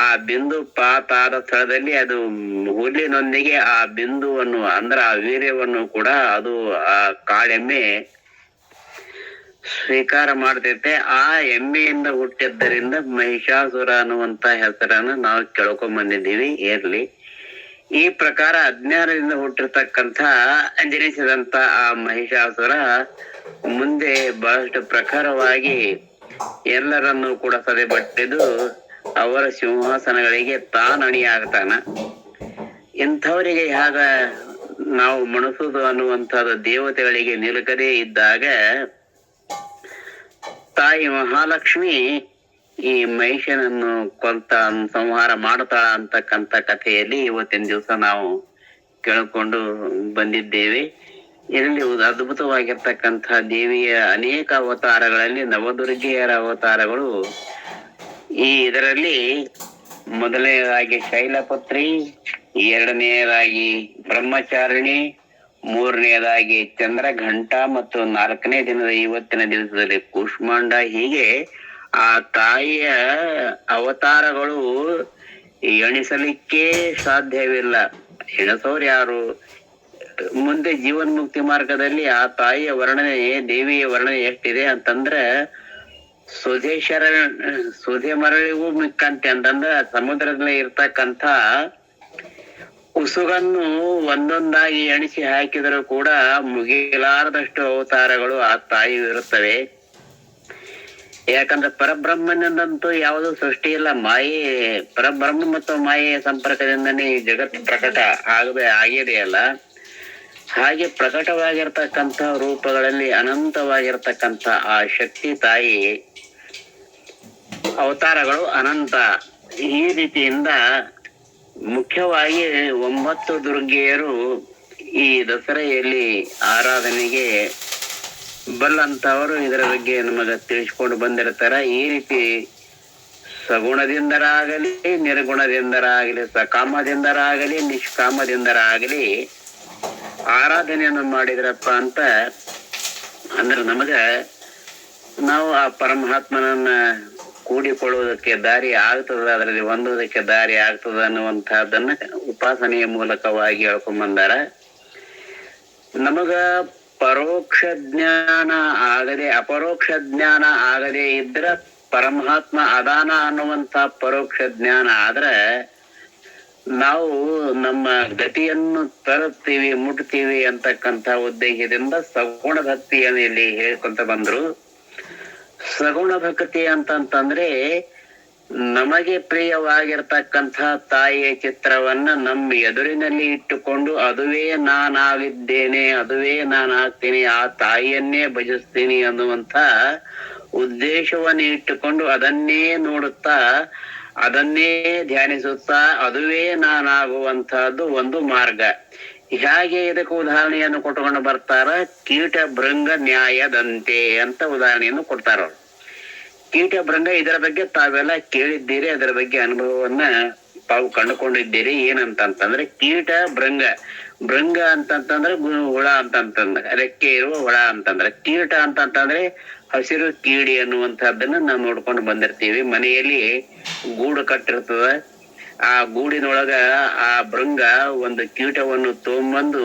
S3: ಆ ಬಿಂದು ಪಾತ ಆದ ಸ್ಥಳದಲ್ಲಿ ಅದು ಹುಲ್ಲಿನೊಂದಿಗೆ ಆ ಬಿಂದುವನ್ನು ಅಂದ್ರೆ ಆ ವೀರ್ಯವನ್ನು ಕೂಡ ಅದು ಆ ಕಾಡೆಮ್ಮೆ ಸ್ವೀಕಾರ ಮಾಡ್ತೈತೆ. ಆ ಎಮ್ಮೆಯಿಂದ ಹುಟ್ಟಿದ್ದರಿಂದ ಮಹಿಷಾಸುರ ಅನ್ನುವಂತ ಹೆಸರನ್ನು ನಾವು ಕೇಳ್ಕೊಂಡ್ ಬಂದಿದ್ದೀವಿ. ಇರ್ಲಿ, ಈ ಪ್ರಕಾರ ಅಜ್ಞಾನದಿಂದ ಹುಟ್ಟಿರ್ತಕ್ಕಂಥ ಜನಿಸಿದಂತ ಆ ಮಹಿಷಾಸುರ ಮುಂದೆ ಬಹಳಷ್ಟು ಪ್ರಖರವಾಗಿ ಎಲ್ಲರನ್ನು ಕೂಡ ಸದೆಬಟ್ಟಿದ್ದು ಅವರ ಸಿಂಹಾಸನಗಳಿಗೆ ತಾನಣಿಯಾಗ್ತಾನ. ಇಂಥವರಿಗೆ ಹೇಗ ನಾವು ಮಣಿಸುದು ಅನ್ನುವಂಥದ್ದು ದೇವತೆಗಳಿಗೆ ನಿಲುಕದೇ ಇದ್ದಾಗ ತಾಯಿ ಮಹಾಲಕ್ಷ್ಮಿ ಈ ಮಹಿಷನನ್ನು ಸಂಹಾರ ಮಾಡ್ತಾಳ ಅಂತಕ್ಕಂಥ ಕಥೆಯಲ್ಲಿ ಇವತ್ತಿನ ದಿವಸ ನಾವು ಕೇಳಿಕೊಂಡು ಬಂದಿದ್ದೇವೆ. ಇದರಲ್ಲಿ ಅದ್ಭುತವಾಗಿರ್ತಕ್ಕಂಥ ದೇವಿಯ ಅನೇಕ ಅವತಾರಗಳಲ್ಲಿ ನವದುರ್ಗೆಯರ ಅವತಾರಗಳು ಇದರಲ್ಲಿ ಮೊದಲನೇದಾಗಿ ಶೈಲಪುತ್ರಿ, ಎರಡನೆಯದಾಗಿ ಬ್ರಹ್ಮಚಾರಿಣಿ, ಮೂರನೆಯದಾಗಿ ಚಂದ್ರಘಂಟ ಮತ್ತು 4ನೇ ದಿನದ ಇವತ್ತಿನ ದಿವಸದಲ್ಲಿ ಕೂಷ್ಮಾಂಡ. ಹೀಗೆ ಆ ತಾಯಿಯ ಅವತಾರಗಳು ಎಣಿಸಲಿಕ್ಕೆ ಸಾಧ್ಯವಿಲ್ಲ. ಎಣಿಸೋರು ಯಾರು? ಮುಂದೆ ಜೀವನ್ಮುಕ್ತಿ ಮಾರ್ಗದಲ್ಲಿ ಆ ತಾಯಿಯ ವರ್ಣನೆ, ದೇವಿಯ ವರ್ಣನೆ ಎಷ್ಟಿದೆ ಅಂತಂದ್ರ ಸುಧೆ ಮರಳಿಗೂ ಮಿಕ್ಕಂತೆ ಅಂತಂದ್ರ ಸಮುದ್ರದಲ್ಲಿ ಇರ್ತಕ್ಕಂಥ ಉಸುಗನ್ನು ಒಂದೊಂದಾಗಿ ಎಣಿಸಿ ಹಾಕಿದರೂ ಕೂಡ ಮುಗಿಲಾರದಷ್ಟು ಅವತಾರಗಳು ಆ ತಾಯಿ ಇರುತ್ತವೆ. ಯಾಕಂದ್ರೆ ಪರಬ್ರಹ್ಮನಿಂದಂತೂ ಯಾವುದು ಸೃಷ್ಟಿ ಇಲ್ಲ. ಪರಬ್ರಹ್ಮ ಮತ್ತು ಮಾಯೆಯ ಸಂಪರ್ಕದಿಂದನೇ ಈ ಜಗತ್ತು ಪ್ರಕಟ ಆಗಿದೆಯಲ್ಲ. ಹಾಗೆ ಪ್ರಕಟವಾಗಿರ್ತಕ್ಕಂಥ ರೂಪಗಳಲ್ಲಿ ಅನಂತವಾಗಿರ್ತಕ್ಕಂಥ ಆ ಶಕ್ತಿ ತಾಯಿ ಅವತಾರಗಳು ಅನಂತ. ಈ ರೀತಿಯಿಂದ ಮುಖ್ಯವಾಗಿ 9 ದುರ್ಗೆಯರು ಈ ದಸರೆಯಲ್ಲಿ ಆರಾಧನೆಗೆ ಬಲ್ಲಂತವರು ಇದರ ಬಗ್ಗೆ ನಮಗ ತಿಳಿಸ್ಕೊಂಡು ಬಂದಿರ್ತಾರ. ಈ ರೀತಿ ಸಗುಣದಿಂದರಾಗಲಿ, ನಿರ್ಗುಣದಿಂದರಾಗಲಿ, ಸಕಾಮದಿಂದರಾಗಲಿ, ನಿಷ್ಕಾಮದಿಂದರಾಗಲಿ ಆರಾಧನೆಯನ್ನು ಮಾಡಿದ್ರಪ್ಪ ಅಂತ ಅಂದ್ರೆ ನಾವು ಆ ಪರಮಾತ್ಮನನ್ನ ಕೂಡಿಕೊಳ್ಳುವುದಕ್ಕೆ ದಾರಿ ಆಗ್ತದ, ಅದರಲ್ಲಿ ಹೊಂದುವುದಕ್ಕೆ ದಾರಿ ಆಗ್ತದ ಅನ್ನುವಂತಹದ್ದನ್ನ ಉಪಾಸನೆಯ ಮೂಲಕವಾಗಿ ಹೇಳ್ಕೊಂಬಂದಾರ. ನಮಗ ಪರೋಕ್ಷ ಜ್ಞಾನ ಆಗದೆ, ಅಪರೋಕ್ಷ ಜ್ಞಾನ ಆಗದೆ ಇದ್ರ ಪರಮಾತ್ಮ ಅದಾನ ಅನ್ನುವಂತ ಪರೋಕ್ಷ ಜ್ಞಾನ ಆದ್ರ ನಾವು ನಮ್ಮ ಗತಿಯನ್ನು ತರುತ್ತೀವಿ, ಮುಟ್ತೀವಿ ಅಂತಕ್ಕಂಥ ಉದ್ದೇಶದಿಂದ ಸಗುಣ ಭಕ್ತಿಯನ್ನು ಇಲ್ಲಿ ಹೇಳ್ಕೊಂತ ಬಂದ್ರು. ಸಗುಣ ಭಕ್ತಿ ಅಂತಂತಂದ್ರೆ ನಮಗೆ ಪ್ರಿಯವಾಗಿರ್ತಕ್ಕಂಥ ತಾಯಿಯ ಚಿತ್ರವನ್ನ ನಮ್ಮ ಎದುರಿನಲ್ಲಿ ಇಟ್ಟುಕೊಂಡು ಅದುವೇ ನಾನಾಗಿದ್ದೇನೆ, ಅದುವೇ ನಾನಾಗ್ತೀನಿ, ಆ ತಾಯಿಯನ್ನೇ ಭಜಿಸ್ತೀನಿ ಅನ್ನುವಂಥ ಉದ್ದೇಶವನ್ನು ಇಟ್ಟುಕೊಂಡು ಅದನ್ನೇ ನೋಡುತ್ತಾ, ಅದನ್ನೇ ಧ್ಯಾನಿಸುತ್ತಾ ಅದುವೇ ನಾನಾಗುವಂತಹದ್ದು ಒಂದು ಮಾರ್ಗ. ಹೇಗೆ ಇದಕ್ಕೆ ಉದಾಹರಣೆಯನ್ನು ಕೊಟ್ಟುಕೊಂಡು ಬರ್ತಾರ? ಕೀಟ ಭೃಂಗ ನ್ಯಾಯದಂತೆ ಅಂತ ಉದಾಹರಣೆಯನ್ನು ಕೊಡ್ತಾರ. ಕೀಟ ಭೃಂಗ ಇದರ ಬಗ್ಗೆ ತಾವೆಲ್ಲ ಕೇಳಿದ್ದೀರಿ, ಅದರ ಬಗ್ಗೆ ಅನುಭವವನ್ನ ತಾವು ಕಂಡುಕೊಂಡಿದ್ದೀರಿ. ಏನಂತಂತಂದ್ರೆ ಕೀಟ ಭೃಂಗ ಅಂತಂತಂದ್ರೆ ಹುಳ ಅಂತಂತಂದ್ರೆ ರೆಕ್ಕೆ ಇರುವ ಹುಳ ಅಂತಂದ್ರೆ, ಕೀಟ ಅಂತಂತಂದ್ರೆ ಹಸಿರು ಕೀಡಿ ಅನ್ನುವಂತಹದ್ದನ್ನ ನಾವು ನೋಡ್ಕೊಂಡು ಬಂದಿರ್ತೀವಿ. ಮನೆಯಲ್ಲಿ ಗೂಡು ಕಟ್ಟಿರ್ತದ, ಆ ಗೂಡಿನೊಳಗ ಆ ಭೃಂಗ ಒಂದು ಕೀಟವನ್ನು ತಗೊಂಬಂದು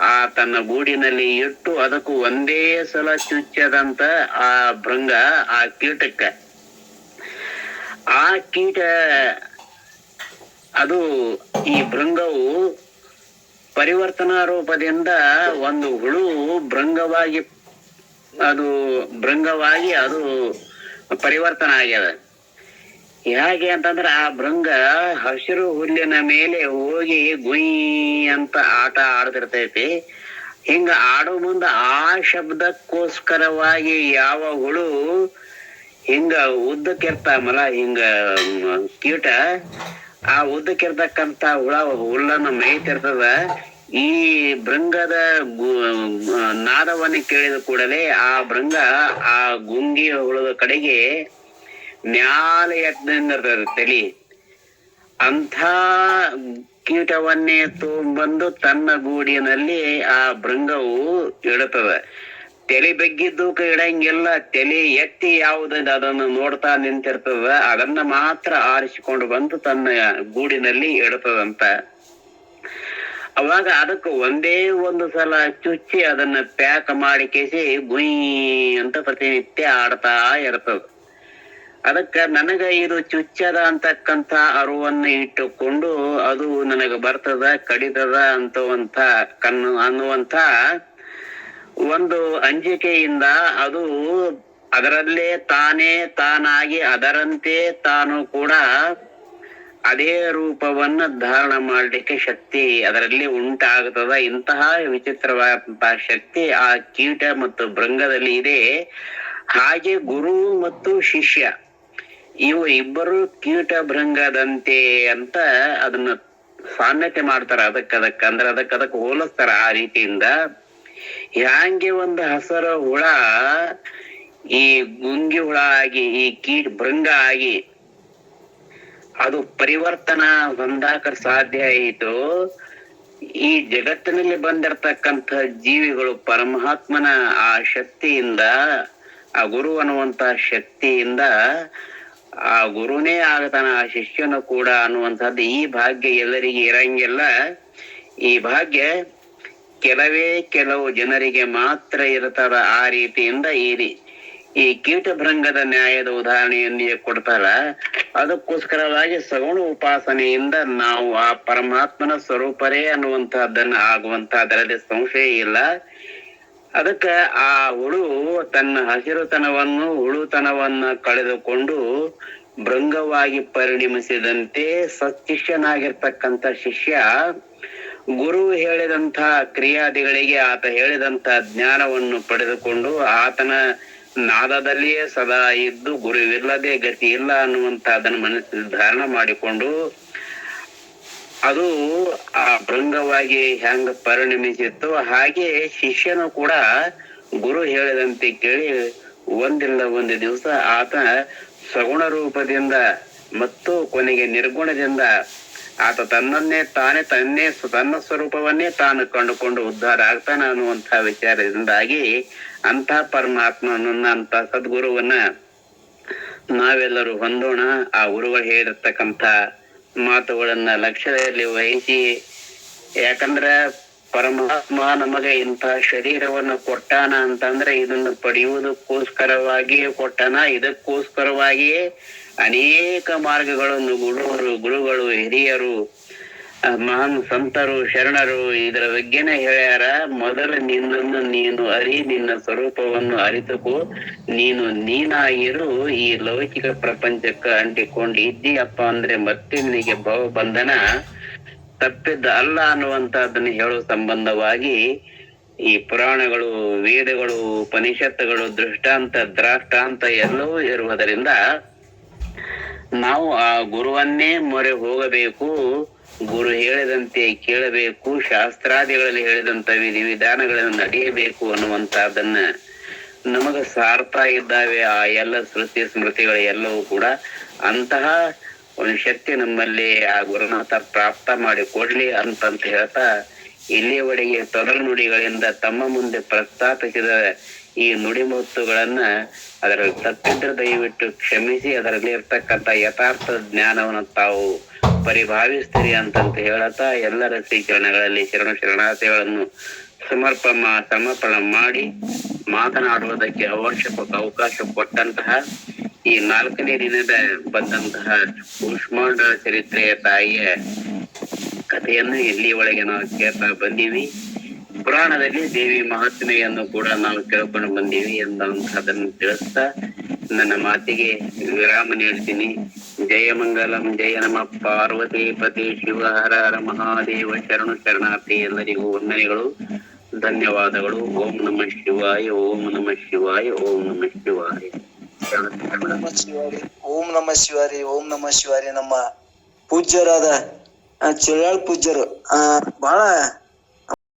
S3: ಆ ತನ್ನ ಗೂಡಿನಲ್ಲಿ ಇಟ್ಟು ಅದಕ್ಕೂ ಒಂದೇ ಸಲ ಚುಚ್ಚದಂತ ಆ ಭೃಂಗ ಆ ಕೀಟಕ್ಕ, ಆ ಕೀಟ ಅದು ಈ ಭೃಂಗವು ಪರಿವರ್ತನಾ ರೂಪದಿಂದ ಒಂದು ಹುಳು ಭೃಂಗವಾಗಿ ಅದು ಪರಿವರ್ತನ ಆಗ್ಯದ. ಹೇಗೆ ಅಂತಂದ್ರೆ ಆ ಭೃಂಗ ಹಸಿರು ಹುಲ್ಲಿನ ಮೇಲೆ ಹೋಗಿ ಗುಯ್ ಅಂತ ಆಟ ಆಡ್ತಿರ್ತೈತಿ. ಹಿಂಗ ಆಡೋ ಮುಂದ ಆ ಶಬ್ದಕ್ಕೋಸ್ಕರವಾಗಿ ಯಾವ ಹುಳು ಹಿಂಗ ಉದ್ದಕ್ಕಿರ್ತಾಮಲ್ಲ, ಹಿಂಗ ಕೀಟ ಆ ಉದ್ದಕ್ಕಿರ್ತಕ್ಕಂತ ಹುಲ್ಲನ್ನು ಮೇಯ್ತಿರ್ತದ. ಈ ಭೃಂಗದ ನಾದವನ್ನು ಕೇಳಿದ ಕೂಡಲೇ ಆ ಭೃಂಗ ಆ ಗುಂಗಿಯ ಹುಳದ ಕಡೆಗೆ ಮ್ಯಾಲ ಎತ್ತಿರ್ತದ ತಲಿ. ಅಂಥ ಕೀಟವನ್ನೇ ತಗೊಂಡ್ಬಂದು ತನ್ನ ಗೂಡಿನಲ್ಲಿ ಆ ಭೃಂಗವು ಇಡುತ್ತದ. ತಲೆ ಬಗ್ಗಿದ್ದೂಕ ಇಡಂಗಿಲ್ಲ, ತಲೆ ಎತ್ತಿ ಯಾವುದನ್ನ ಅದನ್ನು ನೋಡ್ತಾ ನಿಂತಿರ್ತದ, ಅದನ್ನ ಮಾತ್ರ ಆರಿಸಿಕೊಂಡು ಬಂದು ತನ್ನ ಗೂಡಿನಲ್ಲಿ ಇಡುತ್ತದಂತ. ಅವಾಗ ಅದಕ್ಕೆ ಒಂದೇ ಒಂದು ಸಲ ಚುಚ್ಚಿ ಅದನ್ನ ಪ್ಯಾಕ್ ಮಾಡಿ ಕೇಸಿ ಗುಯ್ ಅಂತ ಪ್ರತಿನಿತ್ಯ ಆಡ್ತಾ ಇರ್ತದ. ಅದಕ್ಕ ನನಗ ಇದು ಚುಚ್ಚದ ಅಂತಕ್ಕಂಥ ಅರುವನ್ನ ಇಟ್ಟುಕೊಂಡು ಅದು ನನಗ ಬರ್ತದ, ಕಡಿತದ ಅನ್ನುವಂಥ ಒಂದು ಅಂಜಿಕೆಯಿಂದ ಅದು ಅದರಲ್ಲೇ ತಾನಾಗಿ ಅದರಂತೆ ತಾನು ಕೂಡ ಅದೇ ರೂಪವನ್ನ ಧಾರಣ ಮಾಡ್ಲಿಕ್ಕೆ ಶಕ್ತಿ ಅದರಲ್ಲಿ ಉಂಟಾಗುತ್ತದ. ಇಂತಹ ವಿಚಿತ್ರವಾದಂತಹ ಶಕ್ತಿ ಆ ಕೀಟ ಮತ್ತು ಭೃಂಗದಲ್ಲಿ ಇದೆ. ಹಾಗೆ ಗುರು ಮತ್ತು ಶಿಷ್ಯ ಇವು ಇಬ್ಬರು ಕೀಟ ಭೃಂಗದಂತೆ ಅಂತ ಅದನ್ನ ಸಾಮ್ಯತೆ ಮಾಡ್ತಾರ. ಅದಕ್ಕೆ ಹೋಲಿಸ್ತಾರ ಆ ರೀತಿಯಿಂದ. ಹ್ಯಾಂಗೆ ಒಂದು ಹಸರ ಹುಳ ಈ ಗುಂಗಿ ಹುಳ ಆಗಿ ಈ ಭೃಂಗ ಆಗಿ ಅದು ಪರಿವರ್ತನ ಹೊಂದಾಕ ಸಾಧ್ಯ ಆಯಿತು. ಈ ಜಗತ್ತಿನಲ್ಲಿ ಬಂದಿರತಕ್ಕಂಥ ಜೀವಿಗಳು ಪರಮಾತ್ಮನ ಆ ಶಕ್ತಿಯಿಂದ, ಆ ಗುರು ಅನ್ನುವಂತ ಶಕ್ತಿಯಿಂದ ಆ ಗುರುನೇ ಆಗತಾನ, ಆ ಶಿಷ್ಯನು ಕೂಡ ಅನ್ನುವಂಥದ್ದು ಈ ಭಾಗ್ಯ ಎಲ್ಲರಿಗೆ ಇರಂಗಿಲ್ಲ. ಈ ಭಾಗ್ಯ ಕೆಲವು ಜನರಿಗೆ ಮಾತ್ರ ಇರ್ತಾರ. ಆ ರೀತಿಯಿಂದ ಈ ಕೀಟಭೃಂಗದ ನ್ಯಾಯದ ಉದಾಹರಣೆಯನ್ನೇ ಕೊಡ್ತಾರ. ಅದಕ್ಕೋಸ್ಕರವಾಗಿ ಸಗುಣ ಉಪಾಸನೆಯಿಂದ ನಾವು ಆ ಪರಮಾತ್ಮನ ಸ್ವರೂಪರೇ ಅನ್ನುವಂತಹದ್ದನ್ನ ಆಗುವಂತಹದ್ರಲ್ಲಿ ಸಂಶಯ ಇಲ್ಲ. ಅದಕ್ಕ ಆ ಹುಳು ತನ್ನ ಹಸಿರುತನವನ್ನು ಹುಳುತನವನ್ನ ಕಳೆದುಕೊಂಡು ಭೃಂಗವಾಗಿ ಪರಿಣಮಿಸಿದಂತೆ ಸತ್ಶಿಷ್ಯನಾಗಿರ್ತಕ್ಕಂಥ ಶಿಷ್ಯ ಗುರು ಹೇಳಿದಂತ ಕ್ರಿಯಾದಿಗಳಿಗೆ ಆತ ಹೇಳಿದಂತ ಜ್ಞಾನವನ್ನು ಪಡೆದುಕೊಂಡು ಆತನ ನಾದದಲ್ಲಿಯೇ ಸದಾ ಇದ್ದು ಗುರುವಿಲ್ಲದೆ ಗತಿ ಇಲ್ಲ ಅನ್ನುವಂತಹದನ್ನು ಮನಸ್ಸಿನಲ್ಲಿ ಧಾರಣ ಮಾಡಿಕೊಂಡು ಅದು ಆ ಭೃಂಗವಾಗಿ ಹೆಂಗ ಪರಿಣಮಿಸಿತ್ತು ಹಾಗೆ ಶಿಷ್ಯನು ಕೂಡ ಗುರು ಹೇಳಿದಂತೆ ಕೇಳಿ ಒಂದಿಲ್ಲ ಒಂದು ದಿವಸ ಆತ ಸಗುಣ ರೂಪದಿಂದ ಮತ್ತು ಕೊನೆಗೆ ನಿರ್ಗುಣದಿಂದ ಆತ ತನ್ನ ಸ್ವರೂಪವನ್ನೇ ತಾನು ಕಂಡುಕೊಂಡು ಉದ್ಧಾರ ಆಗ್ತಾನ ಅನ್ನುವಂತಹ ವಿಚಾರದಿಂದಾಗಿ ಅಂತ ಪರಮಾತ್ಮನನ್ನ ಅಂತ ಸದ್ಗುರುವನ್ನ ನಾವೆಲ್ಲರೂ ಹೊಂದೋಣ. ಆ ಗುರುಗಳು ಹೇಳಿರ್ತಕ್ಕಂಥ ಮಾತುಗಳನ್ನ ಲಕ್ಷ್ಯದಲ್ಲಿ ವಹಿಸಿ, ಯಾಕಂದ್ರೆ ಪರಮಾತ್ಮ ನಮಗೆ ಇಂಥ ಶರೀರವನ್ನು ಕೊಟ್ಟಾನ ಅಂತಂದ್ರೆ ಇದನ್ನು ಪಡೆಯುವುದಕ್ಕೋಸ್ಕರವಾಗಿಯೇ ಕೊಟ್ಟಾನ. ಇದಕ್ಕೋಸ್ಕರವಾಗಿಯೇ ಅನೇಕ ಮಾರ್ಗಗಳನ್ನು ಗುರುಗಳು ಹಿರಿಯರು ಮಹಾನ್ ಸಂತರು ಶರಣರು ಇದರ ಬಗ್ಗೆನೇ ಹೇಳ್ಯಾರ. ಮೊದಲು ನಿನ್ನನ್ನು ನೀನು ನಿನ್ನ ಸ್ವರೂಪವನ್ನು ಅರಿತುಕೋ, ನೀನಾಗಿರು. ಈ ಲೌಕಿಕ ಪ್ರಪಂಚಕ್ಕೆ ಅಂಟಿಕೊಂಡು ಇದ್ದೀಯಪ್ಪ ಅಂದ್ರೆ ಮತ್ತೆ ನಿನಗೆ ಬಂಧನ ತಪ್ಪಿದ್ದ ಅಲ್ಲ ಅನ್ನುವಂತಹದ್ದನ್ನು ಹೇಳುವ ಸಂಬಂಧವಾಗಿ ಈ ಪುರಾಣಗಳು, ವೇದಗಳು, ಉಪನಿಷತ್ತುಗಳು, ದ್ರಾಷ್ಟಾಂತ ಎಲ್ಲವೂ ಇರುವುದರಿಂದ ನಾವು ಆ ಗುರುವನ್ನೇ ಮೊರೆ ಹೋಗಬೇಕು. ಗುರು ಹೇಳಿದಂತೆ ಕೇಳಬೇಕು, ಶಾಸ್ತ್ರಾದಿಗಳಲ್ಲಿ ಹೇಳಿದಂತ ವಿಧಿವಿಧಾನಗಳನ್ನು ನಡೆಯಬೇಕು ಅನ್ನುವಂತಹದನ್ನ ನಮಗ ಸಾರ್ತಾ ಇದ್ದಾವೆ ಆ ಎಲ್ಲ ಶ್ರುತಿ ಸ್ಮೃತಿಗಳು ಎಲ್ಲವೂ ಕೂಡ. ಅಂತಹ ಒಂದು ಶಕ್ತಿ ನಮ್ಮಲ್ಲಿ ಆ ಗುರುನಾಥ ಪ್ರಾಪ್ತ ಮಾಡಿ ಕೊಡ್ಲಿ ಅಂತಂತ ಹೇಳ್ತಾ ಇಲ್ಲಿಯವರೆಗೆ ತೊದಲು ನುಡಿಗಳಿಂದ ತಮ್ಮ ಮುಂದೆ ಪ್ರಸ್ತಾಪಿಸಿದ ಈ ನುಡಿಮುತ್ತುಗಳನ್ನ ಅದರಲ್ಲಿ ತಪ್ಪಿದ್ರೆ ದಯವಿಟ್ಟು ಕ್ಷಮಿಸಿ ಅದರಲ್ಲಿ ಇರ್ತಕ್ಕಂಥ ಯಥಾರ್ಥ ಜ್ಞಾನವನ್ನು ತಾವು ಪರಿಭಾವಿಸ್ತೀರಿ ಅಂತಂತ ಹೇಳತಾ ಎಲ್ಲರ ಶ್ರೀಚರಣಗಳಲ್ಲಿ ಶರಣಾರ್ಥಿಗಳನ್ನು ಸಮರ್ಪಣೆ ಮಾಡಿ ಮಾತನಾಡುವುದಕ್ಕೆ ಅವಕಾಶ ಕೊಟ್ಟಂತಹ ಈ 4ನೇ ದಿನದ ಬಂದಂತಹ ಕೂಷ್ಮಾಂಡ ಚರಿತ್ರೆಯ ತಾಯಿಯ ಕಥೆಯನ್ನು ಇಲ್ಲಿ ಒಳಗೆ ನಾವು ಕೇಳ್ತಾ ಬಂದೀವಿ. ಪುರಾಣದಲ್ಲಿ ದೇವಿ ಮಹಾತ್ಮೆಯನ್ನು ಕೂಡ ನಾವು ಕೇಳ್ಕೊಂಡು ಬಂದೀವಿ ಅನ್ನುವಂಥದ್ದನ್ನು ತಿಳಿಸ್ತಾ ನನ್ನ ಮಾತಿಗೆ ವಿರಾಮ ನೀಡ್ತೀನಿ. ಜಯ ಮಂಗಲಂ, ಜಯ ನಮ ಪಾರ್ವತಿ ಪತಿ ಶಿವ ಹರ ಹರ ಮಹಾದೇವ ಶರಣು ಶರಣಾರ್ಥಿ. ಎಲ್ಲರಿಗೂ ವಂದನೆಗಳು, ಧನ್ಯವಾದಗಳು. ಓಂ ನಮಃ ಶಿವಾಯ, ಓಂ ನಮಃ ಶಿವಾಯ, ಓಂ ನಮಃ ಶಿವಾಯ.
S4: ಓಂ ನಮಃ ಶಿವಾರಿ, ಓಂ ನಮಃ ಶಿವಾರಿ. ನಮ್ಮ ಪೂಜ್ಯರಾದ ಚಿಳ್ಯಾಳ್ ಪೂಜ್ಯರು ಬಹಳ